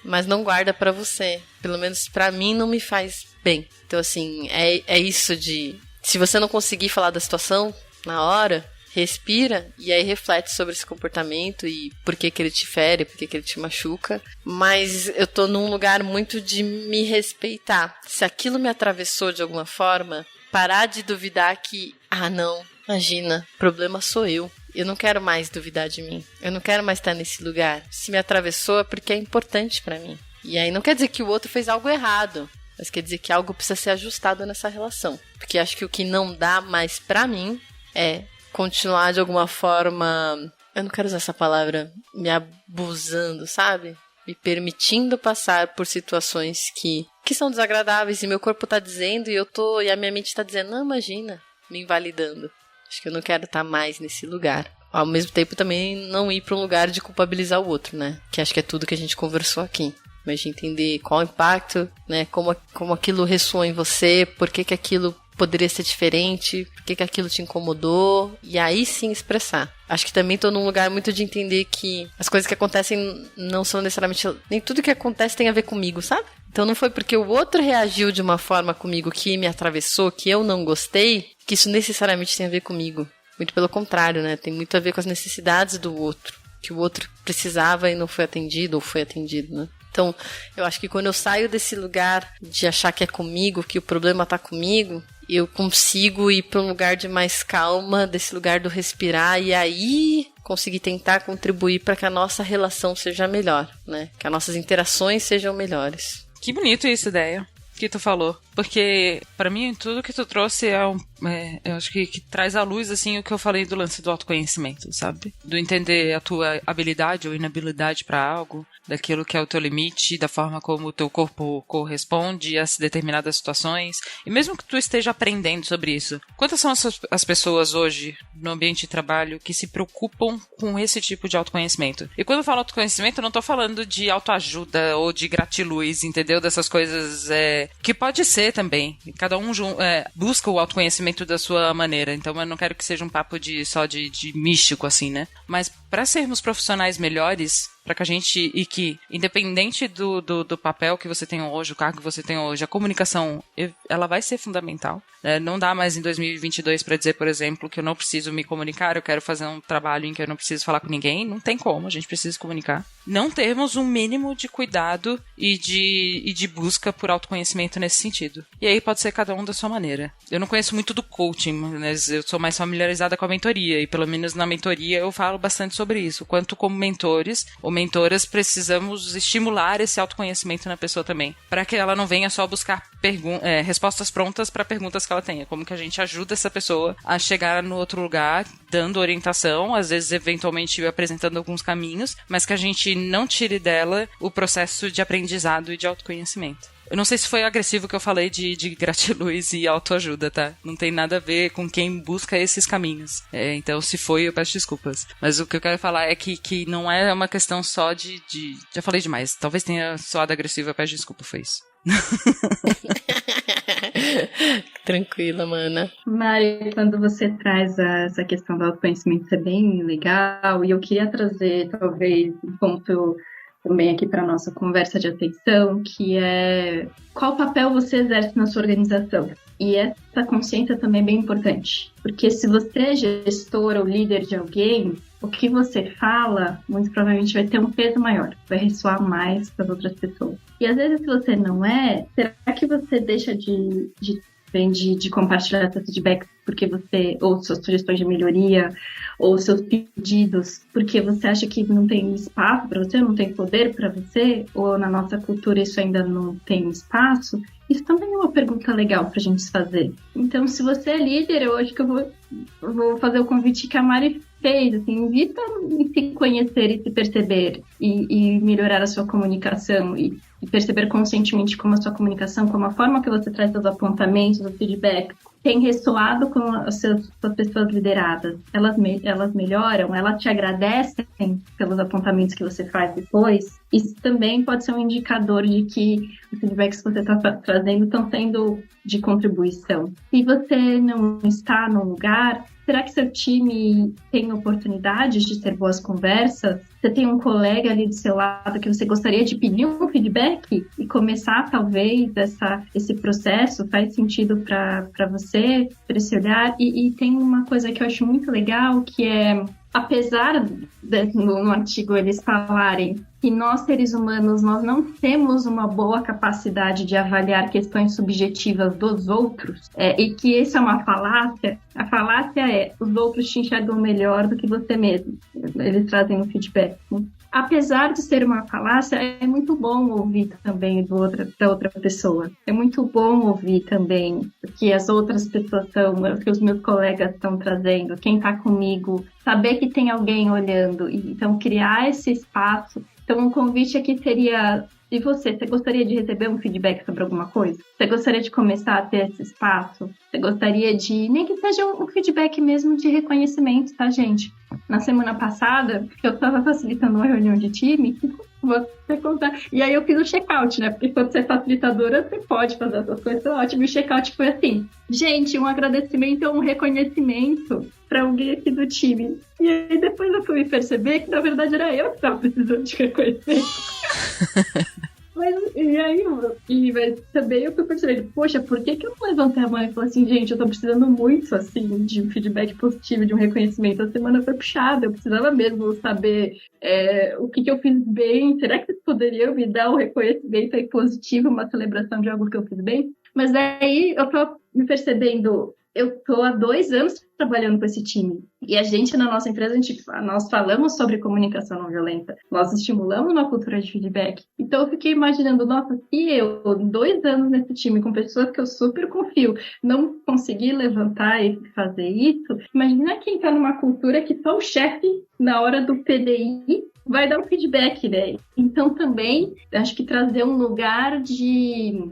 mas não guarda para você. Pelo menos para mim não me faz bem. Então assim, é isso de, se você não conseguir falar da situação na hora, respira e aí reflete sobre esse comportamento e por que ele te fere, por que ele te machuca. Mas eu tô num lugar muito de me respeitar. Se aquilo me atravessou de alguma forma, parar de duvidar que, não, imagina, o problema sou eu. Eu não quero mais duvidar de mim. Eu não quero mais estar nesse lugar. Se me atravessou é porque é importante pra mim. E aí não quer dizer que o outro fez algo errado, mas quer dizer que algo precisa ser ajustado nessa relação. Porque acho que o que não dá mais pra mim é continuar de alguma forma, eu não quero usar essa palavra, me abusando, sabe? Me permitindo passar por situações que são desagradáveis e meu corpo tá dizendo e a minha mente tá dizendo, não, imagina, me invalidando. Acho que eu não quero estar mais nesse lugar. Ao mesmo tempo também não ir para um lugar de culpabilizar o outro, né? Que acho que é tudo que a gente conversou aqui. Mas de entender qual o impacto, né? Como aquilo ressoa em você, por que aquilo poderia ser diferente, por que aquilo te incomodou, e aí sim expressar. Acho que também tô num lugar muito de entender que as coisas que acontecem não são necessariamente, nem tudo que acontece tem a ver comigo, sabe? Então não foi porque o outro reagiu de uma forma comigo que me atravessou, que eu não gostei, que isso necessariamente tem a ver comigo. Muito pelo contrário, né? Tem muito a ver com as necessidades do outro, que o outro precisava e não foi atendido, ou foi atendido, né? Então, eu acho que quando eu saio desse lugar de achar que é comigo, que o problema tá comigo, eu consigo ir para um lugar de mais calma, desse lugar do respirar, e aí conseguir tentar contribuir para que a nossa relação seja melhor, né? Que as nossas interações sejam melhores. Que bonito isso, ideia que tu falou. Porque, pra mim, tudo que tu trouxe eu acho que traz à luz, assim, o que eu falei do lance do autoconhecimento, sabe? Do entender a tua habilidade ou inabilidade pra algo, daquilo que é o teu limite, da forma como o teu corpo corresponde a determinadas situações. E mesmo que tu esteja aprendendo sobre isso, quantas são as pessoas hoje, no ambiente de trabalho, que se preocupam com esse tipo de autoconhecimento? E quando eu falo autoconhecimento, eu não tô falando de autoajuda ou de gratiluz, entendeu? Dessas coisas que pode ser também. Cada um busca o autoconhecimento da sua maneira. Então eu não quero que seja um papo só de místico, assim, né? Mas para sermos profissionais melhores, para que a gente, e que, independente do papel que você tem hoje, o cargo que você tem hoje, a comunicação, ela vai ser fundamental. Né? Não dá mais em 2022 para dizer, por exemplo, que eu não preciso me comunicar, eu quero fazer um trabalho em que eu não preciso falar com ninguém. Não tem como, a gente precisa se comunicar. Não termos um mínimo de cuidado e de busca por autoconhecimento nesse sentido. E aí pode ser cada um da sua maneira. Eu não conheço muito do coaching, mas eu sou mais familiarizada com a mentoria, e pelo menos na mentoria eu falo bastante sobre isso. Quanto como mentores ou mentoras precisamos estimular esse autoconhecimento na pessoa também, para que ela não venha só buscar respostas prontas para perguntas que ela tenha. Como que a gente ajuda essa pessoa a chegar no outro lugar, dando orientação, às vezes eventualmente apresentando alguns caminhos, mas que a gente não tire dela o processo de aprendizado e de autoconhecimento. Eu não sei se foi agressivo que eu falei de gratiluz e autoajuda, tá? Não tem nada a ver com quem busca esses caminhos. Então, se foi, eu peço desculpas. Mas o que eu quero falar é que não é uma questão só de... Já falei demais. Talvez tenha soado agressivo, eu peço desculpa, foi isso. Tranquila, mana. Mari, quando você traz essa questão do autoconhecimento, é bem legal. E eu queria trazer, talvez, um ponto também aqui para a nossa conversa de atenção, que é qual papel você exerce na sua organização. E essa consciência também é bem importante, porque se você é gestor ou líder de alguém, o que você fala, muito provavelmente vai ter um peso maior, vai ressoar mais para as outras pessoas. E às vezes, se você não é, será que você deixa de compartilhar seus feedbacks porque você, ou suas sugestões de melhoria, ou seus pedidos, porque você acha que não tem espaço para você, não tem poder para você, ou na nossa cultura isso ainda não tem espaço? Isso também é uma pergunta legal para a gente fazer. Então, se você é líder, eu acho que eu vou fazer o convite que a Mari fez, assim, invita em se conhecer e se perceber, e melhorar a sua comunicação, e perceber conscientemente como a sua comunicação, como a forma que você traz seus apontamentos, os feedbacks, tem ressoado com as pessoas lideradas. Elas melhoram, elas te agradecem pelos apontamentos que você faz depois. Isso também pode ser um indicador de que os feedbacks que você está trazendo estão sendo de contribuição. Se você não está num lugar, será que seu time tem oportunidades de ter boas conversas? Você tem um colega ali do seu lado que você gostaria de pedir um feedback e começar, talvez, esse processo? Faz sentido para você, para esse olhar? E tem uma coisa que eu acho muito legal, que é, apesar no artigo eles falarem que nós, seres humanos, nós não temos uma boa capacidade de avaliar questões subjetivas dos outros, e que isso é uma falácia. A falácia é, os outros te enxergam melhor do que você mesmo. Eles trazem um feedback. Apesar de ser uma falácia, é muito bom ouvir também da outra pessoa. É muito bom ouvir também o que as outras pessoas estão, o que os meus colegas estão trazendo, quem está comigo, saber que tem alguém olhando. Então, criar esse espaço. Então, um convite aqui seria... E você gostaria de receber um feedback sobre alguma coisa? Você gostaria de começar a ter esse espaço? Você gostaria de... Nem que seja um feedback mesmo de reconhecimento, tá, gente? Na semana passada, eu estava facilitando uma reunião de time, você contar. E aí eu fiz o check-out, né? Porque quando você é facilitadora, você pode fazer essas coisas, ótimo. E o check-out foi assim: gente, um agradecimento ou um reconhecimento para alguém aqui do time. E aí depois eu fui perceber que, na verdade, era eu que estava precisando de reconhecimento. Mas também eu fui percebendo, poxa, por que eu não levantei a mão e falei assim, gente, eu tô precisando muito, assim, de um feedback positivo, de um reconhecimento. A semana foi puxada, eu precisava mesmo saber o que eu fiz bem. Será que vocês poderiam me dar um reconhecimento aí positivo, uma celebração de algo que eu fiz bem? Mas daí eu tô me percebendo, eu tô há 2 anos trabalhando com esse time. E a gente, na nossa empresa, nós falamos sobre comunicação não violenta. Nós estimulamos uma cultura de feedback. Então, eu fiquei imaginando, nossa, se eu, 2 anos nesse time, com pessoas que eu super confio, não consegui levantar e fazer isso, imagina quem tá numa cultura que só o chefe, na hora do PDI, vai dar um feedback, né? Então, também, acho que trazer um lugar de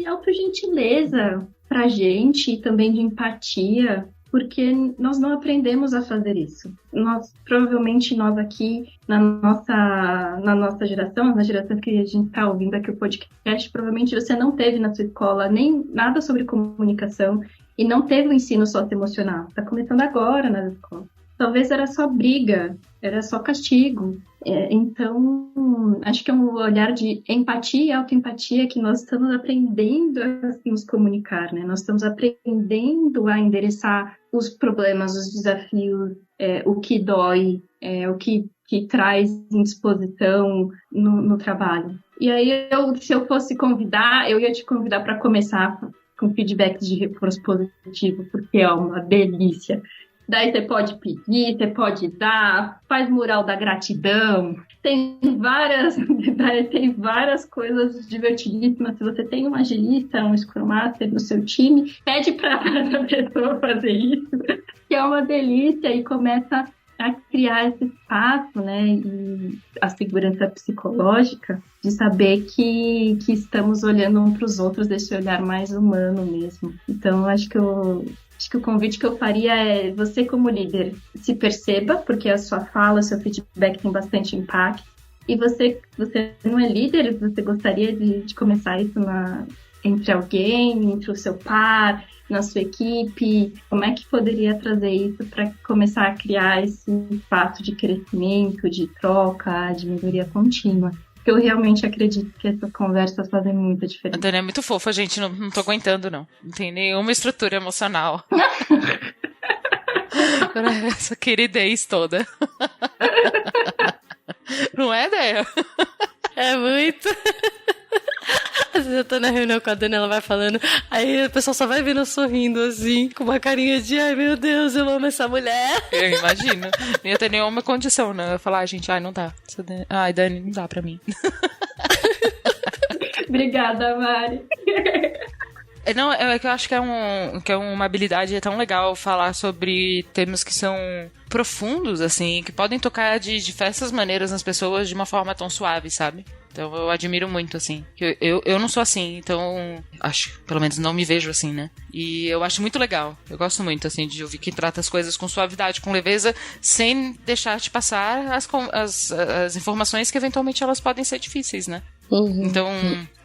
autogentileza pra gente e também de empatia, porque nós não aprendemos a fazer isso. Provavelmente nós aqui, na nossa geração, na geração que a gente está ouvindo aqui o podcast, provavelmente você não teve na sua escola nem nada sobre comunicação e não teve o ensino socioemocional. Está começando agora na escola. Talvez era só briga, era só castigo. Então, acho que é um olhar de empatia e autoempatia que nós estamos aprendendo a nos comunicar, né? Nós estamos aprendendo a endereçar os problemas, os desafios, o que dói, o que traz indisposição no trabalho. E aí, se eu fosse convidar, eu ia te convidar para começar com feedbacks de reforço positivo, porque é uma delícia. Daí você pode pedir, você pode dar, faz mural da gratidão. Tem várias coisas divertidíssimas. Se você tem um agilista, um Scrum Master no seu time, pede para essa pessoa fazer isso, que é uma delícia, e começa a criar esse espaço, né? E a segurança psicológica de saber que estamos olhando um para os outros desse olhar mais humano mesmo. Então, acho que o convite que eu faria é você, como líder, se perceba, porque a sua fala, o seu feedback tem bastante impacto. E você não é líder, você gostaria de começar isso entre alguém, entre o seu par, na sua equipe? Como é que poderia trazer isso para começar a criar esse espaço de crescimento, de troca, de melhoria contínua? Eu realmente acredito que essas conversas fazem muita diferença. A Dani é muito fofa, gente. Não tô aguentando, não. Não tem nenhuma estrutura emocional. Essa queridez toda. Não é, Deia? É muito. Às vezes eu tô na reunião com a Dani, ela vai falando, aí o pessoal só vai vendo eu sorrindo, assim, com uma carinha de, ai meu Deus, eu amo essa mulher. Eu imagino. Não ia ter nenhuma condição, né? Eu ia falar, gente, não dá. Ai, Dani, não dá pra mim. Obrigada, Mari. Não, é que eu acho que é uma habilidade tão legal falar sobre temas que são profundos, assim, que podem tocar de diversas maneiras nas pessoas de uma forma tão suave, sabe? Então eu admiro muito, assim. Eu não sou assim, então acho, pelo menos não me vejo assim, né? E eu acho muito legal. Eu gosto muito, assim, de ouvir quem trata as coisas com suavidade, com leveza, sem deixar de passar as informações que eventualmente elas podem ser difíceis, né? Uhum. Então,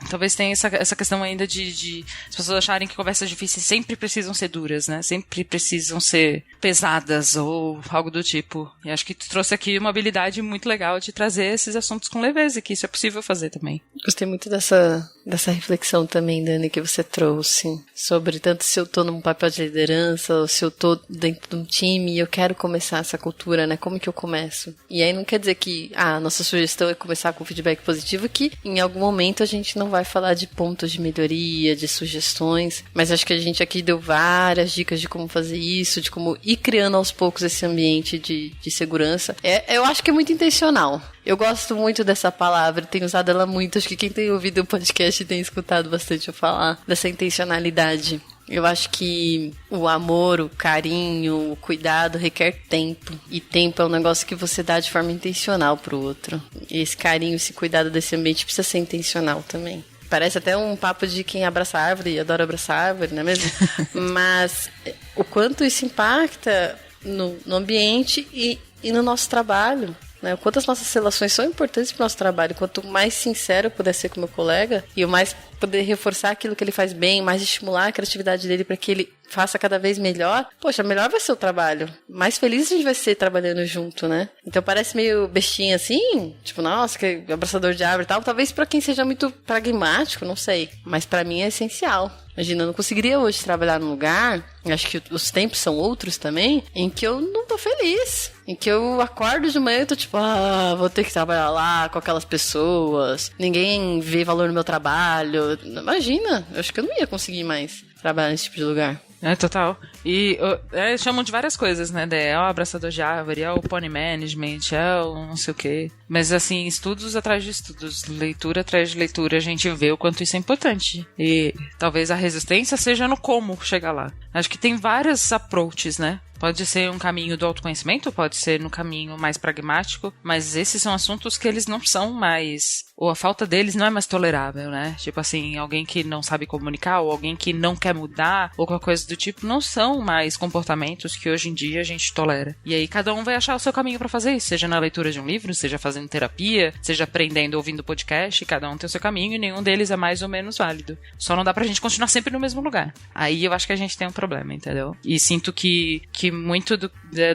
talvez tenha essa questão ainda de as pessoas acharem que conversas difíceis sempre precisam ser duras, né? Sempre precisam ser pesadas ou algo do tipo. E acho que tu trouxe aqui uma habilidade muito legal de trazer esses assuntos com leveza, e que isso é possível fazer também. Gostei muito dessa reflexão também, Dani, que você trouxe sobre tanto se eu tô num papel de liderança ou se eu tô dentro de um time e eu quero começar essa cultura, né? Como que eu começo? E aí não quer dizer que a nossa sugestão é começar com feedback positivo, que em algum momento a gente não vai falar de pontos de melhoria, de sugestões, mas acho que a gente aqui deu várias dicas de como fazer isso, de como ir criando aos poucos esse ambiente de segurança. Eu acho que é muito intencional. Eu gosto muito dessa palavra, tenho usado ela muito, acho que quem tem ouvido o podcast tem escutado bastante eu falar dessa intencionalidade. Eu acho que o amor, o carinho, o cuidado requer tempo. E tempo é um negócio que você dá de forma intencional pro outro. E esse carinho, esse cuidado desse ambiente precisa ser intencional também. Parece até um papo de quem abraça a árvore e adora abraçar a árvore, não é mesmo? Mas o quanto isso impacta no ambiente e no nosso trabalho. Né? O quanto as nossas relações são importantes para o nosso trabalho. Quanto mais sincero eu puder ser com o meu colega e eu mais poder reforçar aquilo que ele faz bem, mais estimular a criatividade dele para que ele faça cada vez melhor, poxa, melhor vai ser o trabalho. Mais feliz a gente vai ser trabalhando junto, né? Então parece meio bestinha assim, tipo, nossa, que abraçador de árvore e tal. Talvez para quem seja muito pragmático, não sei. Mas para mim é essencial. Imagina, eu não conseguiria hoje trabalhar num lugar, acho que os tempos são outros também, em que eu não tô feliz. Em que eu acordo de manhã e tô tipo, vou ter que trabalhar lá com aquelas pessoas, ninguém vê valor no meu trabalho. Imagina, eu acho que eu não ia conseguir mais. trabalhar nesse tipo de lugar. É, total. E chamam de várias coisas, né? É o abraçador de árvore, é o pony management, é o não sei o quê. Mas, assim, estudos atrás de estudos, leitura atrás de leitura, a gente vê o quanto isso é importante. E talvez a resistência seja no como chegar lá. Acho que tem vários approaches, né? Pode ser um caminho do autoconhecimento, pode ser no caminho mais pragmático, mas esses são assuntos que eles não são mais... ou a falta deles não é mais tolerável, né? Tipo assim, alguém que não sabe comunicar, ou alguém que não quer mudar, ou qualquer coisa do tipo, não são mais comportamentos que hoje em dia a gente tolera. E aí cada um vai achar o seu caminho pra fazer isso, seja na leitura de um livro, seja fazendo terapia, seja aprendendo, ouvindo podcast, cada um tem o seu caminho e nenhum deles é mais ou menos válido. Só não dá pra gente continuar sempre no mesmo lugar. Aí eu acho que a gente tem um problema, entendeu? E sinto que muito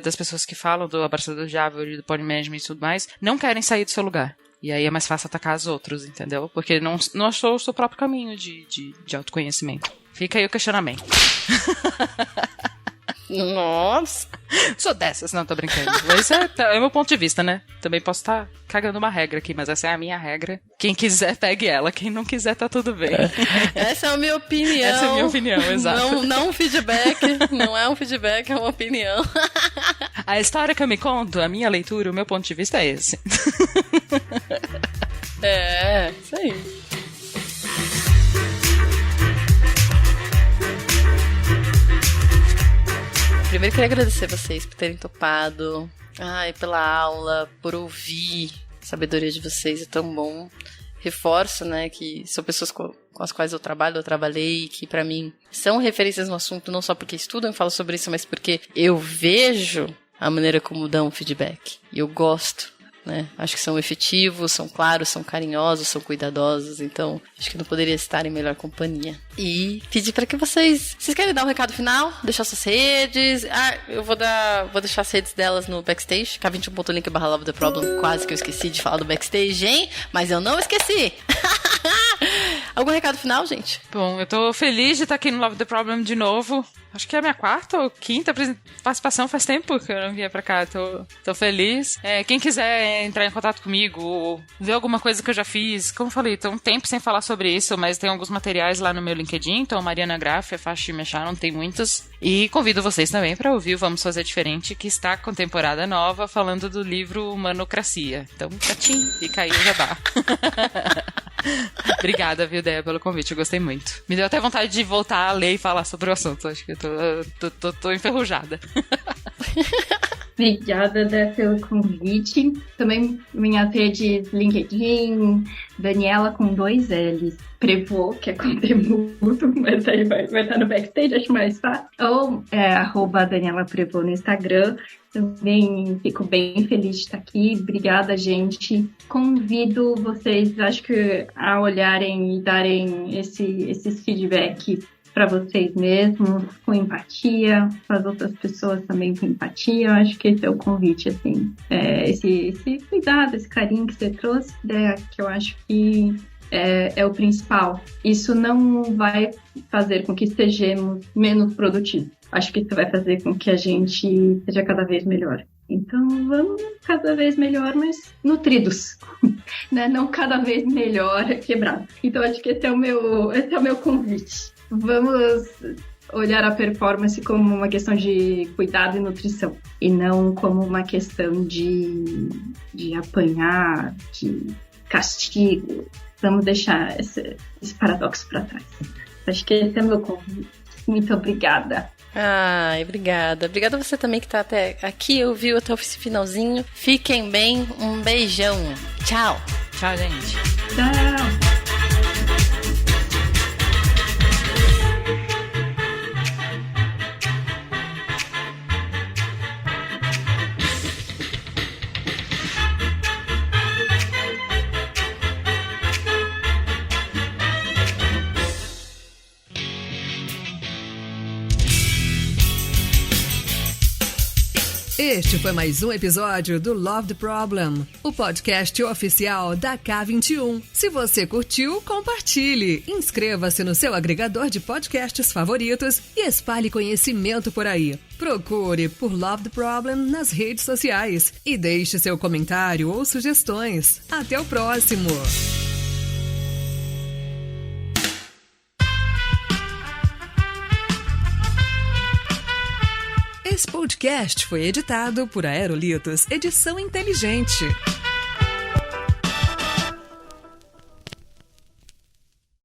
das pessoas que falam do abraçador de árvore, do pony management e tudo mais, não querem sair do seu lugar. E aí é mais fácil atacar os outros, entendeu? Porque não achou o seu próprio caminho de autoconhecimento. Fica aí o questionamento. Nossa! Sou dessas, não, tô brincando. Esse é o meu ponto de vista, né? Também posso estar cagando uma regra aqui, mas essa é a minha regra. Quem quiser, pegue ela. Quem não quiser, tá tudo bem. Essa é a minha opinião. Essa é a minha opinião, exato. Não um feedback. Não é um feedback, é uma opinião. A história que eu me conto, a minha leitura, o meu ponto de vista é esse. É, isso aí. Primeiro queria agradecer vocês por terem topado, pela aula, por ouvir. A sabedoria de vocês é tão bom. Reforço, né, que são pessoas com as quais eu trabalhei, que pra mim são referências no assunto, não só porque estudam e falam sobre isso, mas porque eu vejo a maneira como dão feedback. E eu gosto. Né? Acho que são efetivos, são claros, são carinhosos, são cuidadosos, então acho que não poderia estar em melhor companhia. E pedir para que vocês querem dar um recado final, deixar suas redes. Eu vou deixar as redes delas no backstage, k21.link/lovetheproblem. Quase que eu esqueci de falar do backstage, hein? Mas eu não esqueci. Algum recado final, gente? Bom, eu tô feliz de estar aqui no Love the Problem de novo. Acho que é a minha 4ª ou 5ª participação, faz tempo que eu não vinha pra cá, tô feliz. Quem quiser entrar em contato comigo ou ver alguma coisa que eu já fiz, como eu falei, tô um tempo sem falar sobre isso, mas tem alguns materiais lá no meu LinkedIn, então Mariana Graff, é fácil de me achar, não tem muitos. E convido vocês também pra ouvir o Vamos Fazer Diferente, que está com temporada nova, falando do livro Humanocracia. Então, tchim, fica aí o jabá. Obrigada, viu, Deia, pelo convite, eu gostei muito. Me deu até vontade de voltar a ler e falar sobre o assunto, acho que eu tô enferrujada. Obrigada, Dé, pelo convite. Também minhas redes LinkedIn, Daniela com 2 L's. Prevô, que é com demudo, mas aí vai estar no backstage, acho mais fácil. Ou @Daniela Prevô no Instagram. Também fico bem feliz de estar aqui. Obrigada, gente. Convido vocês, acho que a olharem e darem esses feedbacks para vocês mesmos, com empatia, para as outras pessoas também com empatia. Eu acho que esse é o convite, assim. Esse cuidado, esse carinho que você trouxe, que eu acho que é o principal. Isso não vai fazer com que sejamos menos produtivos. Acho que isso vai fazer com que a gente seja cada vez melhor. Então, vamos cada vez melhor, mas nutridos, né? Não cada vez melhor quebrado. Então, acho que esse é o meu convite. Vamos olhar a performance como uma questão de cuidado e nutrição, e não como uma questão de apanhar, de castigo. Vamos deixar esse paradoxo para trás. Acho que esse é o meu convite. Muito obrigada. Obrigada. Obrigada a você também que tá até aqui, ouviu até o finalzinho. Fiquem bem, um beijão. Tchau. Tchau, gente. Tchau. Este foi mais um episódio do Love the Problem, o podcast oficial da K21. Se você curtiu, compartilhe, inscreva-se no seu agregador de podcasts favoritos e espalhe conhecimento por aí. Procure por Love the Problem nas redes sociais e deixe seu comentário ou sugestões. Até o próximo! Esse podcast foi editado por Aerolitos Edição Inteligente.